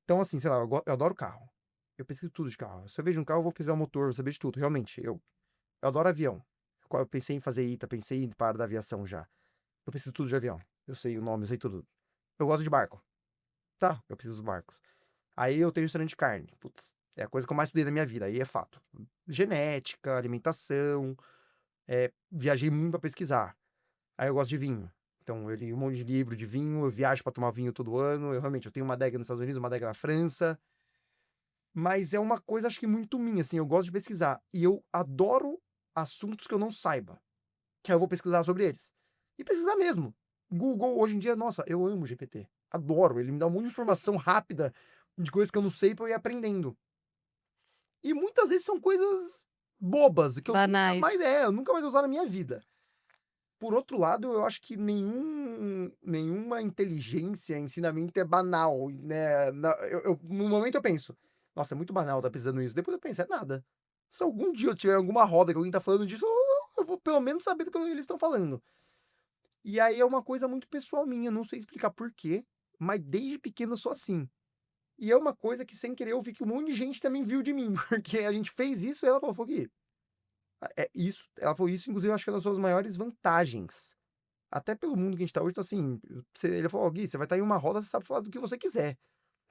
[SPEAKER 2] Então, assim, sei lá, eu adoro carro. Eu pesquiso tudo de carro. Se eu vejo um carro, eu vou pesquisar o motor, vou saber de tudo. Realmente, eu adoro avião. Eu pensei em fazer ITA, pensei em ir para da aviação já. Eu preciso tudo de avião. Eu sei o nome, eu sei tudo. Eu gosto de barco. Tá, eu preciso dos barcos. Aí eu tenho restaurante de carne. Putz, é a coisa que eu mais estudei na minha vida. Aí é fato. Genética, alimentação. Viajei muito pra pesquisar. Aí eu gosto de vinho. Então eu li um monte de livro de vinho. Eu viajo pra tomar vinho todo ano. Eu tenho uma adega nos Estados Unidos, uma adega na França. Mas é uma coisa, acho que muito minha, assim. Eu gosto de pesquisar. E eu adoro assuntos que eu não saiba. Que aí eu vou pesquisar sobre eles. E pesquisar mesmo. Google, hoje em dia, nossa, eu amo o GPT. Adoro. Ele me dá um monte de informação rápida de coisas que eu não sei pra eu ir aprendendo. E muitas vezes são coisas bobas, que
[SPEAKER 1] Banais.
[SPEAKER 2] eu nunca mais vou usar na minha vida. Por outro lado, eu acho que nenhuma inteligência, ensinamento é banal, né? No momento eu penso, nossa, é muito banal, tá precisando isso. Depois eu penso, é nada. Se algum dia eu tiver alguma roda que alguém tá falando disso, eu vou pelo menos saber do que eles estão falando. E aí é uma coisa muito pessoal minha, não sei explicar por quê, mas desde pequeno eu sou assim. E é uma coisa que sem querer eu vi que um monte de gente também viu de mim, porque a gente fez isso e ela falou que ela falou isso, inclusive eu acho que é uma das suas maiores vantagens. Até pelo mundo que a gente tá hoje, então assim, ele falou: "Ó, Gui, você vai estar em uma roda, você sabe falar do que você quiser.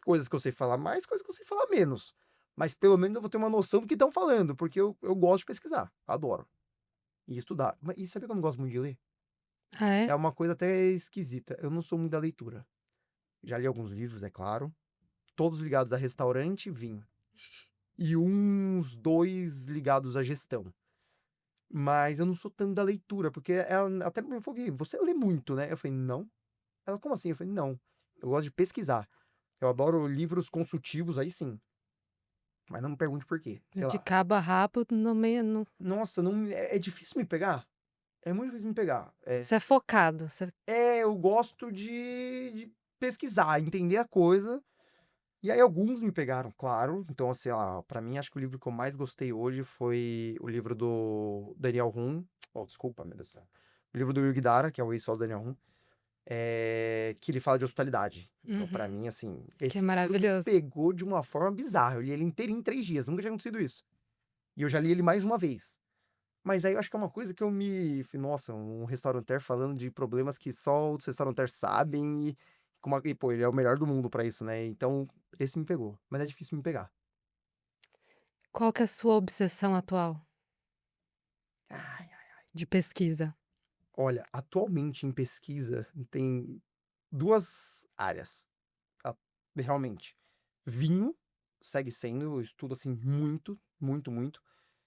[SPEAKER 2] Coisas que eu sei falar mais, coisas que eu sei falar menos. Mas pelo menos eu vou ter uma noção do que estão falando, porque eu gosto de pesquisar, adoro. E estudar. E sabe que eu não gosto muito de ler?
[SPEAKER 1] Ah, é?
[SPEAKER 2] É uma coisa até esquisita. Eu não sou muito da leitura. Já li alguns livros, é claro, todos ligados a restaurante e vinho. E uns 2 ligados à gestão. Mas eu não sou tanto da leitura, porque ela até me falou: "Gui, você lê muito, né?" Eu falei: "Não". Ela: "Como assim?" Eu falei: "Não, eu gosto de pesquisar. Eu adoro livros consultivos, aí sim, mas não me pergunte por quê, sei
[SPEAKER 1] De
[SPEAKER 2] lá".
[SPEAKER 1] cabo a rabo no meio no
[SPEAKER 2] Nossa, não é difícil me pegar, é muito difícil me pegar.
[SPEAKER 1] você é focado, você
[SPEAKER 2] Eu gosto de pesquisar, entender a coisa, e aí alguns me pegaram, claro. Então, assim, ó, pra mim acho que o livro que eu mais gostei hoje foi o livro do Daniel Humm. Oh, desculpa, meu Deus do céu. O livro do Yugi Dara, que é o ex-sócio do Daniel Humm. Que ele fala de hospitalidade. Então,
[SPEAKER 1] uhum,
[SPEAKER 2] pra mim, assim,
[SPEAKER 1] que é
[SPEAKER 2] esse livro me
[SPEAKER 1] maravilhoso.
[SPEAKER 2] pegou de uma forma bizarra. Eu li ele inteirinho em 3 dias, nunca tinha acontecido isso. E eu já li ele mais uma vez. Mas aí eu acho que é uma coisa que nossa, um restaurateur falando de problemas que só os restaurateurs sabem. E, pô, ele é o melhor do mundo pra isso, né? Então, esse me pegou. Mas é difícil me pegar.
[SPEAKER 1] Qual que é a sua obsessão atual
[SPEAKER 2] Ai,
[SPEAKER 1] de pesquisa?
[SPEAKER 2] olha, atualmente em pesquisa tem duas áreas, a- realmente. Vinho segue sendo, eu estudo assim muito, muito, muito.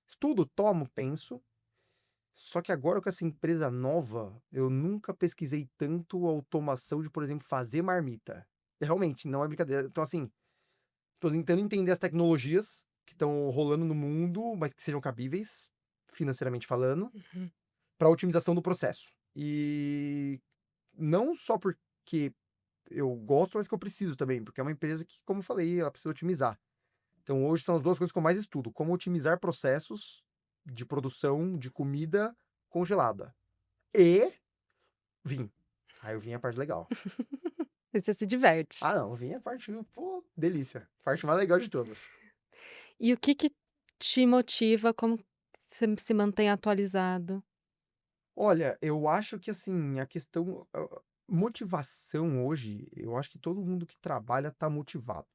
[SPEAKER 2] Estudo, tomo, penso. Só que agora com essa empresa nova, eu nunca pesquisei tanto automação de, por exemplo, fazer marmita. Realmente, não é brincadeira. Então, assim, tô tentando entender as tecnologias que estão rolando no mundo, mas que sejam cabíveis, financeiramente falando,
[SPEAKER 1] Uhum.
[SPEAKER 2] para otimização do processo. E não só porque eu gosto, mas que eu preciso também, porque é uma empresa que, como eu falei, ela precisa otimizar. Então, hoje são as duas coisas que eu mais estudo: como otimizar processos de produção de comida congelada e vinho. Aí o vinho é a parte legal.
[SPEAKER 1] E você se diverte.
[SPEAKER 2] Ah, não, o vinho é a parte, pô, delícia. A parte mais legal de todas.
[SPEAKER 1] E o que que te motiva? Como você se mantém atualizado?
[SPEAKER 2] Olha, eu acho que assim, a questão, motivação hoje, eu acho que todo mundo que trabalha tá motivado.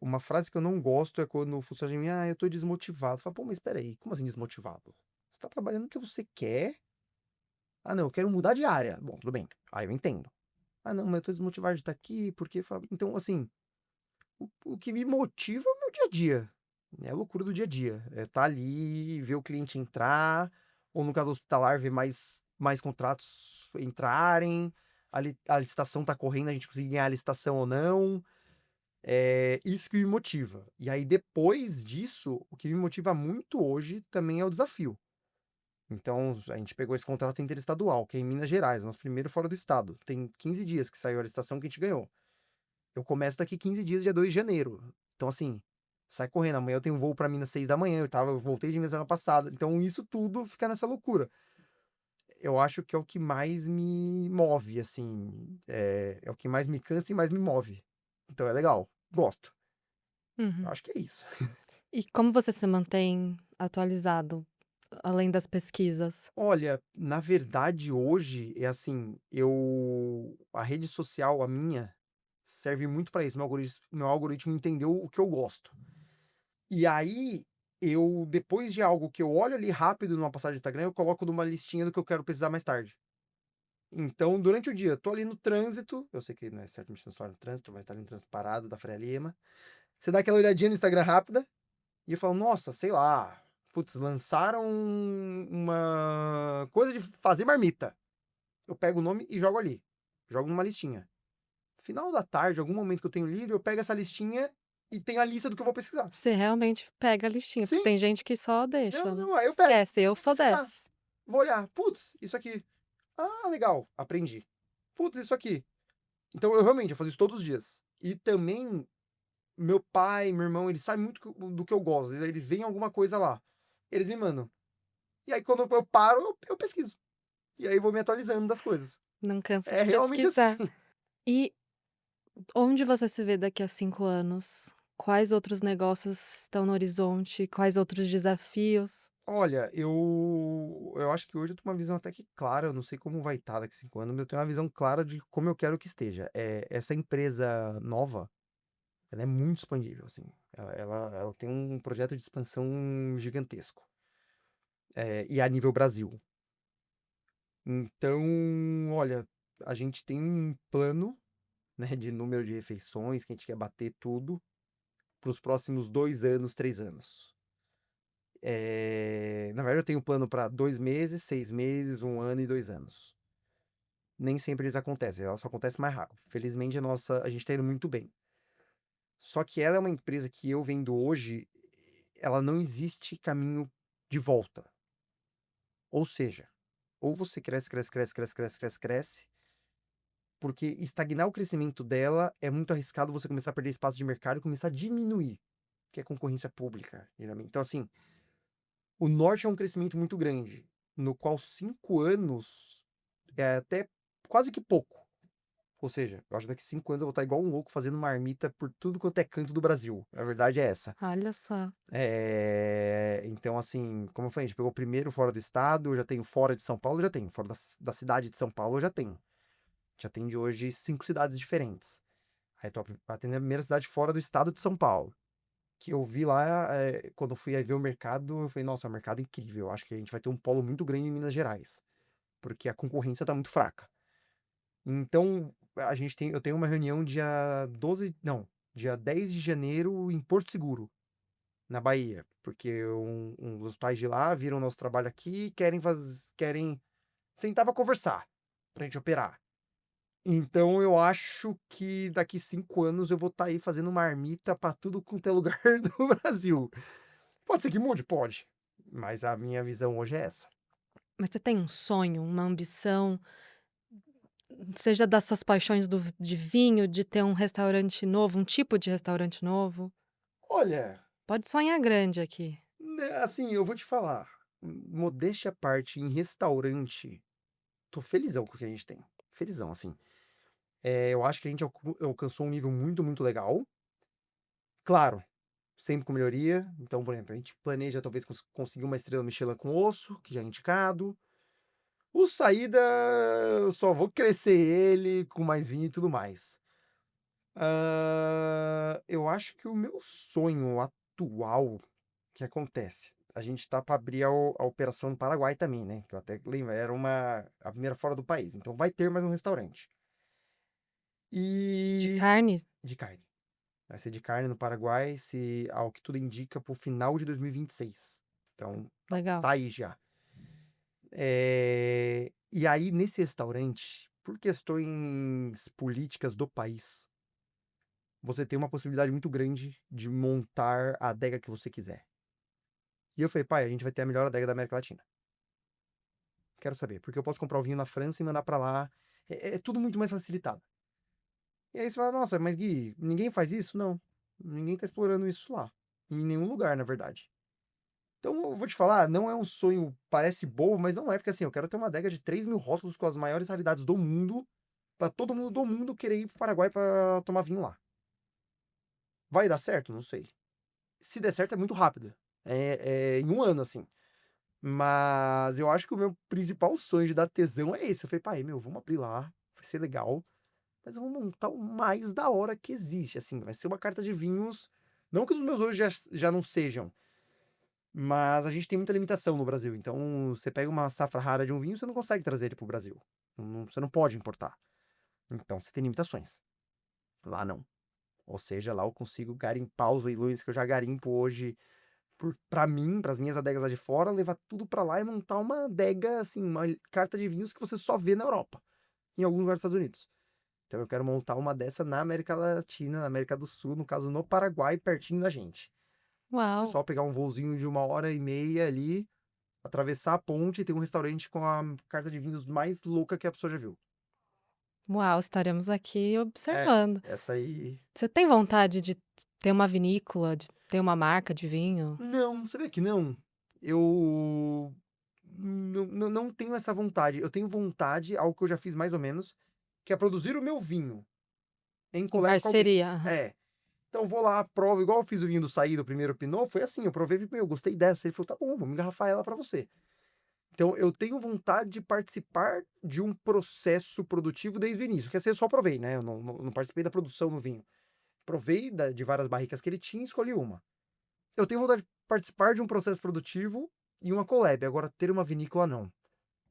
[SPEAKER 2] Uma frase que eu não gosto é quando o funcionário diz: "Ah, eu tô desmotivado". Fala: "Pô, mas espera aí, como assim desmotivado? Você tá trabalhando porque você quer?". "Ah, não, eu quero mudar de área". Bom, tudo bem, aí eu entendo. "Ah, não, mas eu tô desmotivado de estar aqui porque" então, assim, o que me motiva é o meu dia a dia, é a loucura do dia a dia, é estar ali, ver o cliente entrar, ou no caso hospitalar, ver mais contratos entrarem, a licitação tá correndo, a gente conseguir ganhar a licitação ou não, é isso que me motiva. E aí depois disso, o que me motiva muito hoje também é o desafio. Então, a gente pegou esse contrato interestadual, que é em Minas Gerais, nosso primeiro fora do estado. Tem 15 dias que saiu a licitação que a gente ganhou. Eu começo daqui 15 dias, dia 2 de janeiro. Então, assim, sai correndo. Amanhã eu tenho um voo pra Minas 6 da manhã. Eu voltei de Minas semana passada. Então, isso tudo fica nessa loucura. Eu acho que é o que mais me move, assim. É o que mais me cansa e mais me move. Então, é legal. Gosto. Eu
[SPEAKER 1] Uhum.
[SPEAKER 2] acho que é isso.
[SPEAKER 1] E como você se mantém atualizado, além das pesquisas?
[SPEAKER 2] Olha, na verdade, hoje é assim, a rede social, a minha, serve muito para isso. Meu algoritmo entendeu o que eu gosto. E aí, depois de algo que eu olho ali rápido numa passagem do Instagram, eu coloco numa listinha do que eu quero precisar mais tarde. Então, durante o dia, tô ali no trânsito, eu sei que não é certo mexer no celular no trânsito, mas tá ali no trânsito parado da Faria Lima. Você dá aquela olhadinha no Instagram rápida e eu falo, nossa, sei lá, putz, lançaram uma coisa de fazer marmita. Eu pego o nome e jogo ali. Jogo numa listinha. Final da tarde, algum momento que eu tenho livre, eu pego essa listinha e tenho a lista do que eu vou pesquisar.
[SPEAKER 1] Você realmente pega a listinha, porque
[SPEAKER 2] Sim,
[SPEAKER 1] tem gente que só
[SPEAKER 2] não,
[SPEAKER 1] deixa, né.
[SPEAKER 2] não, aí eu pego.
[SPEAKER 1] Esquece, eu
[SPEAKER 2] Vou
[SPEAKER 1] sou
[SPEAKER 2] pesquisar.
[SPEAKER 1] dessas.
[SPEAKER 2] Vou olhar. Putz, isso aqui. Ah, legal, aprendi. Putz, isso aqui. Então eu realmente eu faço isso todos os dias. E também, meu pai, meu irmão, eles sabem muito do que eu gosto. Às vezes eles veem alguma coisa lá. Eles me mandam. E aí quando eu paro, eu pesquiso. E aí vou me atualizando das coisas.
[SPEAKER 1] Não cansa
[SPEAKER 2] É
[SPEAKER 1] de
[SPEAKER 2] realmente assim.
[SPEAKER 1] pesquisar. E onde você se vê daqui a 5 anos? Quais outros negócios estão no horizonte? Quais outros desafios?
[SPEAKER 2] Olha, eu acho que hoje eu tenho uma visão até que clara, eu não sei como vai estar daqui a 5 anos, mas eu tenho uma visão clara de como eu quero que esteja. Essa empresa nova, ela é muito expandível, assim. Ela tem um projeto de expansão gigantesco. E a nível Brasil. Então, olha, a gente tem um plano, né, de número de refeições, que a gente quer bater tudo para os próximos 2 anos, 3 anos. Na verdade, eu tenho um plano para 2 meses, 6 meses, 1 ano e 2 anos. Nem sempre eles acontecem, ela só acontece mais rápido. Felizmente, a gente tá indo muito bem. Só que ela é uma empresa que eu vendo hoje, ela não existe caminho de volta. Ou seja, ou você cresce, cresce, cresce, cresce, cresce, cresce, cresce, porque estagnar o crescimento dela é muito arriscado você começar a perder espaço de mercado e começar a diminuir, que é concorrência pública, geralmente. Então, assim, o norte é um crescimento muito grande, no qual 5 anos é até quase que pouco. Ou seja, eu acho que daqui 5 anos eu vou estar igual um louco fazendo marmita por tudo quanto é canto do Brasil. A verdade é essa.
[SPEAKER 1] Olha só.
[SPEAKER 2] Então, assim, como eu falei, a gente pegou o primeiro fora do estado, eu já tenho fora de São Paulo, eu já tenho. Fora da cidade de São Paulo, eu já tenho. gente atende hoje 5 cidades diferentes. Aí tô atendendo a primeira cidade fora do estado de São Paulo. Que eu vi lá, quando eu fui aí ver o mercado, eu falei, nossa, é um mercado incrível. Eu acho que a gente vai ter um polo muito grande em Minas Gerais. Porque a concorrência tá muito fraca. Então, eu tenho uma reunião dia 12, não, dia 10 de janeiro em Porto Seguro, na Bahia. Porque um dos pais de lá viram nosso trabalho aqui e querem sentar pra conversar, pra gente operar. Então eu acho que daqui 5 anos eu vou estar aí fazendo marmita pra tudo quanto é lugar do Brasil. Pode ser que mude? Pode. Mas a minha visão hoje é essa.
[SPEAKER 1] Mas você tem um sonho, uma ambição, seja das suas paixões de vinho, de ter um restaurante novo, um tipo de restaurante novo?
[SPEAKER 2] Olha,
[SPEAKER 1] Pode sonhar grande aqui.
[SPEAKER 2] né, assim, eu vou te falar, modéstia à parte, em restaurante, tô felizão com o que a gente tem. Felizão, assim. Eu acho que a gente alcançou um nível muito, muito legal. Claro, sempre com melhoria. Então, por exemplo, a gente planeja talvez conseguir uma estrela Michelin com osso, que já é indicado. O saída, eu só vou crescer ele com mais vinho e tudo mais. Eu acho que o meu sonho atual, que acontece? A gente tá para abrir a operação no Paraguai também, né? Que eu até lembro, era a primeira fora do país. Então vai ter mais um restaurante.
[SPEAKER 1] De
[SPEAKER 2] E
[SPEAKER 1] carne?
[SPEAKER 2] de carne. Vai ser de carne no Paraguai, se ao que tudo indica, pro final de 2026. Então
[SPEAKER 1] Legal.
[SPEAKER 2] tá aí já. E aí nesse restaurante, por questões políticas do país, você tem uma possibilidade muito grande de montar a adega que você quiser. E eu falei, pai, a gente vai ter a melhor adega da América Latina. Quero saber, porque eu posso comprar o vinho na França e mandar pra lá. É tudo muito mais facilitado. E aí você fala, nossa, mas Gui, ninguém faz isso? Não. Ninguém tá explorando isso lá. Em nenhum lugar, na verdade. Então, eu vou te falar, não é um sonho, parece bobo, mas não é, porque assim, eu quero ter uma adega de 3.000 rótulos com as maiores raridades do mundo, pra todo mundo do mundo querer ir pro Paraguai pra tomar vinho lá. Vai dar certo? Não sei. Se der certo, é muito rápido. É em um ano, assim. Mas eu acho que o meu principal sonho de dar tesão é esse. Eu falei, pai, meu, vamos abrir lá, vai ser legal, mas eu vou montar o mais da hora que existe, assim, vai ser uma carta de vinhos, não que os meus hoje já não sejam, mas a gente tem muita limitação no Brasil, então você pega uma safra rara de um vinho, você não consegue trazer ele pro Brasil, você não pode importar, então você tem limitações, lá não. Ou seja, lá eu consigo garimpar os leilões que eu já garimpo hoje pra mim, pras minhas adegas lá de fora, levar tudo pra lá e montar uma adega, assim, uma carta de vinhos que você só vê na Europa, em alguns lugares dos Estados Unidos. Então eu quero montar uma dessa na América Latina, na América do Sul, no caso no Paraguai, pertinho da gente. É
[SPEAKER 1] Uau!
[SPEAKER 2] só pegar um voozinho de 1h30 ali, atravessar a ponte e ter um restaurante com a carta de vinhos mais louca que a pessoa já viu.
[SPEAKER 1] Uau, estaremos aqui
[SPEAKER 2] É,
[SPEAKER 1] observando.
[SPEAKER 2] essa aí.
[SPEAKER 1] Você tem vontade de ter uma vinícola, de ter uma marca de vinho?
[SPEAKER 2] Não, você vê que não. Eu não tenho essa vontade. Eu tenho vontade, algo que eu já fiz mais ou menos, que é produzir o meu vinho em
[SPEAKER 1] Em
[SPEAKER 2] collab com alguém.
[SPEAKER 1] parceria? Aham.
[SPEAKER 2] É. Então vou lá, provo, igual eu fiz o vinho do Saí do primeiro Pinot, foi assim, eu provei e falei, eu gostei dessa. Ele falou, tá bom, vamos engarrafar ela pra você. Então eu tenho vontade de participar de um processo produtivo desde o início, que assim eu só provei, né? Eu não participei da produção no vinho. Provei de várias barricas que ele tinha e escolhi uma. Eu tenho vontade de participar de um processo produtivo e uma collab. Agora, ter uma vinícola, não.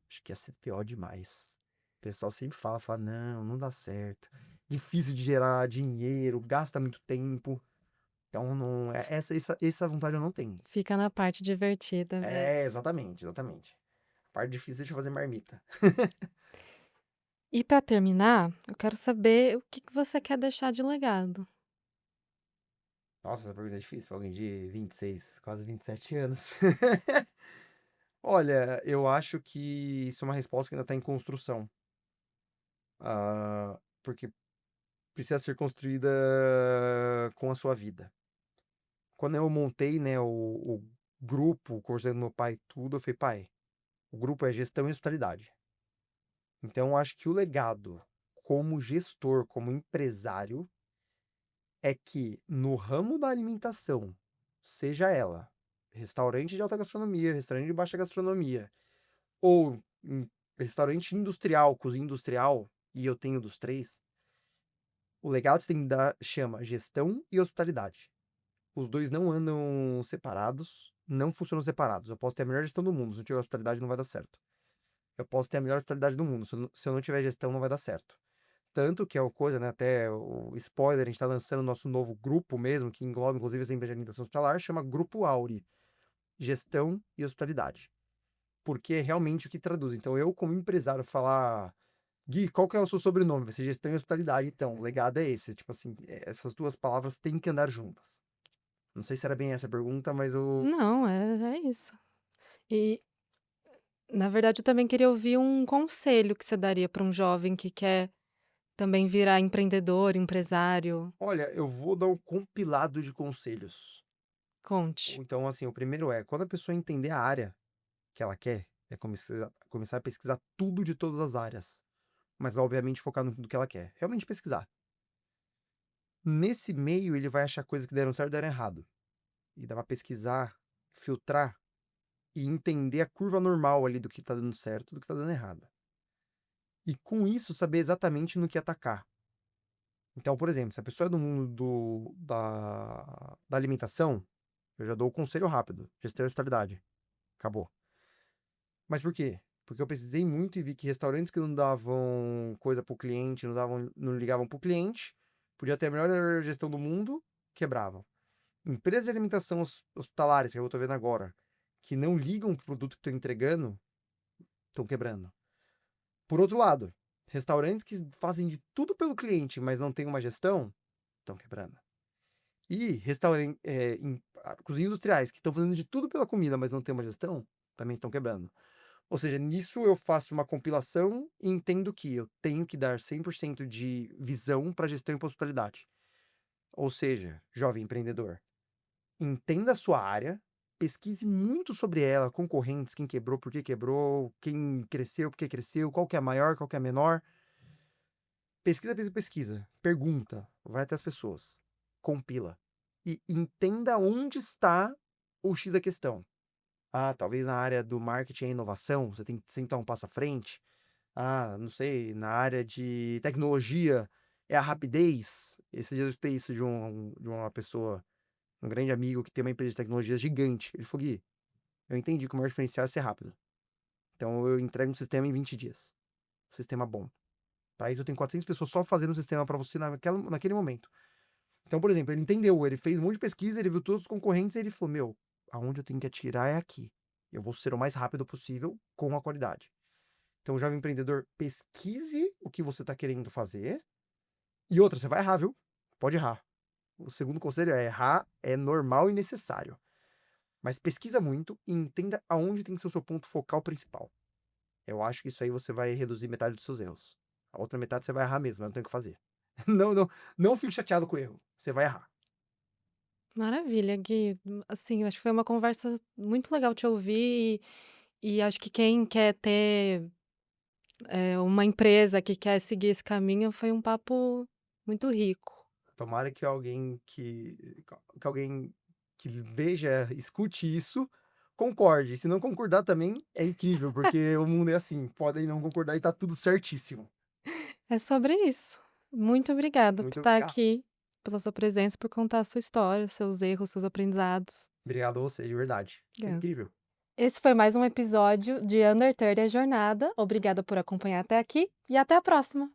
[SPEAKER 2] Acho que ia ser pior demais. O pessoal sempre fala, não, não dá certo. Difícil de gerar dinheiro, gasta muito tempo. Então, não, essa vontade eu não tenho.
[SPEAKER 1] Fica na parte divertida mesmo.
[SPEAKER 2] Exatamente, exatamente. A parte difícil é fazer marmita.
[SPEAKER 1] E para terminar, eu quero saber o que que você quer deixar de legado.
[SPEAKER 2] Nossa, essa pergunta é difícil pra alguém de 26, quase 27 anos. Olha, eu acho que isso é uma resposta que ainda tá em construção. Porque precisa ser construída com a sua vida. Quando eu montei, né, o grupo, conversando com meu pai e tudo, eu falei, pai, o grupo é gestão e hospitalidade. Então, eu acho que o legado como gestor, como empresário, é que no ramo da alimentação, seja ela restaurante de alta gastronomia, restaurante de baixa gastronomia, ou restaurante industrial, cozinha industrial, e eu tenho dos três, o legado que você tem que dar chama gestão e hospitalidade. Os dois não andam separados, não funcionam separados. Eu posso ter a melhor gestão do mundo, se não tiver hospitalidade não vai dar certo. Eu posso ter a melhor hospitalidade do mundo, se eu não tiver gestão não vai dar certo. Tanto que é o coisa, né? Até o spoiler, a gente tá lançando o nosso novo grupo mesmo, que engloba inclusive essa empresa de alimentação hospitalar, chama Grupo Auri, Gestão e Hospitalidade. Porque é realmente o que traduz. Então, eu, como empresário, falar, Gui, qual que é o seu sobrenome? Vai ser gestão e hospitalidade. Então, o legado é esse. Tipo assim, essas duas palavras têm que andar juntas. Não sei se era bem essa a pergunta, mas eu.
[SPEAKER 1] Não, é isso. E, na verdade, eu também queria ouvir um conselho que você daria para um jovem que quer também virar empreendedor, empresário.
[SPEAKER 2] Olha, eu vou dar um compilado de conselhos.
[SPEAKER 1] Conte.
[SPEAKER 2] Então, assim, o primeiro é, quando a pessoa entender a área que ela quer, é começar a pesquisar tudo de todas as áreas. Mas, obviamente, focar no que ela quer. Realmente pesquisar. Nesse meio, ele vai achar coisas que deram certo e deram errado. E dá pra pesquisar, filtrar e entender a curva normal ali do que tá dando certo e do que tá dando errado. E com isso, saber exatamente no que atacar. Então, por exemplo, se a pessoa é do mundo da alimentação, eu já dou o conselho rápido: gestão e hospitalidade. Acabou. Mas por quê? Porque eu pesquisei muito e vi que restaurantes que não davam coisa pro cliente, não ligavam pro cliente, podia ter a melhor gestão do mundo, quebravam. Empresas de alimentação hospitalares, que eu tô vendo agora, que não ligam pro produto que estão entregando, estão quebrando. Por outro lado, restaurantes que fazem de tudo pelo cliente, mas não têm uma gestão, estão quebrando. E cozinhas industriais que estão fazendo de tudo pela comida, mas não têm uma gestão, também estão quebrando. Ou seja, nisso eu faço uma compilação e entendo que eu tenho que dar 100% de visão para gestão e hospitalidade. Ou seja, jovem empreendedor, entenda a sua área, pesquise muito sobre ela, concorrentes, quem quebrou, por que quebrou, quem cresceu, por que cresceu, qual que é a maior, qual que é a menor. Pesquisa, pesquisa, pesquisa. Pergunta, vai até as pessoas. Compila. E entenda onde está o X da questão. Ah, talvez na área do marketing e inovação, você tem que sempre estar um passo à frente. Ah, não sei, na área de tecnologia, é a rapidez. Esse dia eu escutei isso de uma pessoa, um grande amigo que tem uma empresa de tecnologia gigante. Ele falou, Gui, eu entendi que o maior diferencial é ser rápido. Então eu entrego um sistema em 20 dias. Um sistema bom. Para isso eu tenho 400 pessoas só fazendo o sistema para você naquele momento. Então, por exemplo, ele entendeu, ele fez um monte de pesquisa, ele viu todos os concorrentes e ele falou, meu, aonde eu tenho que atirar é aqui. Eu vou ser o mais rápido possível com a qualidade. Então, jovem empreendedor, pesquise o que você está querendo fazer. E outra, você vai errar, viu? Pode errar. O segundo conselho é errar é normal e necessário. Mas pesquisa muito e entenda aonde tem que ser o seu ponto focal principal. Eu acho que isso aí você vai reduzir metade dos seus erros. A outra metade você vai errar mesmo, não tem o que fazer. Não, não, não fique chateado com o erro. Você vai errar.
[SPEAKER 1] Maravilha, Gui. Assim, eu acho que foi uma conversa muito legal te ouvir e acho que quem quer ter, uma empresa, que quer seguir esse caminho, foi um papo muito rico.
[SPEAKER 2] Tomara que alguém que veja, escute isso, concorde. Se não concordar também é incrível, porque o mundo é assim, podem não concordar e tá tudo certíssimo.
[SPEAKER 1] É sobre isso. Muito obrigada por
[SPEAKER 2] Muito
[SPEAKER 1] estar
[SPEAKER 2] obrigado.
[SPEAKER 1] aqui, pela sua presença, por contar a sua história, seus erros, seus aprendizados.
[SPEAKER 2] Obrigado a você, de verdade. É
[SPEAKER 1] Obrigada.
[SPEAKER 2] incrível.
[SPEAKER 1] Esse foi mais um episódio de Under 30 a Jornada. Obrigada por acompanhar até aqui e até a próxima.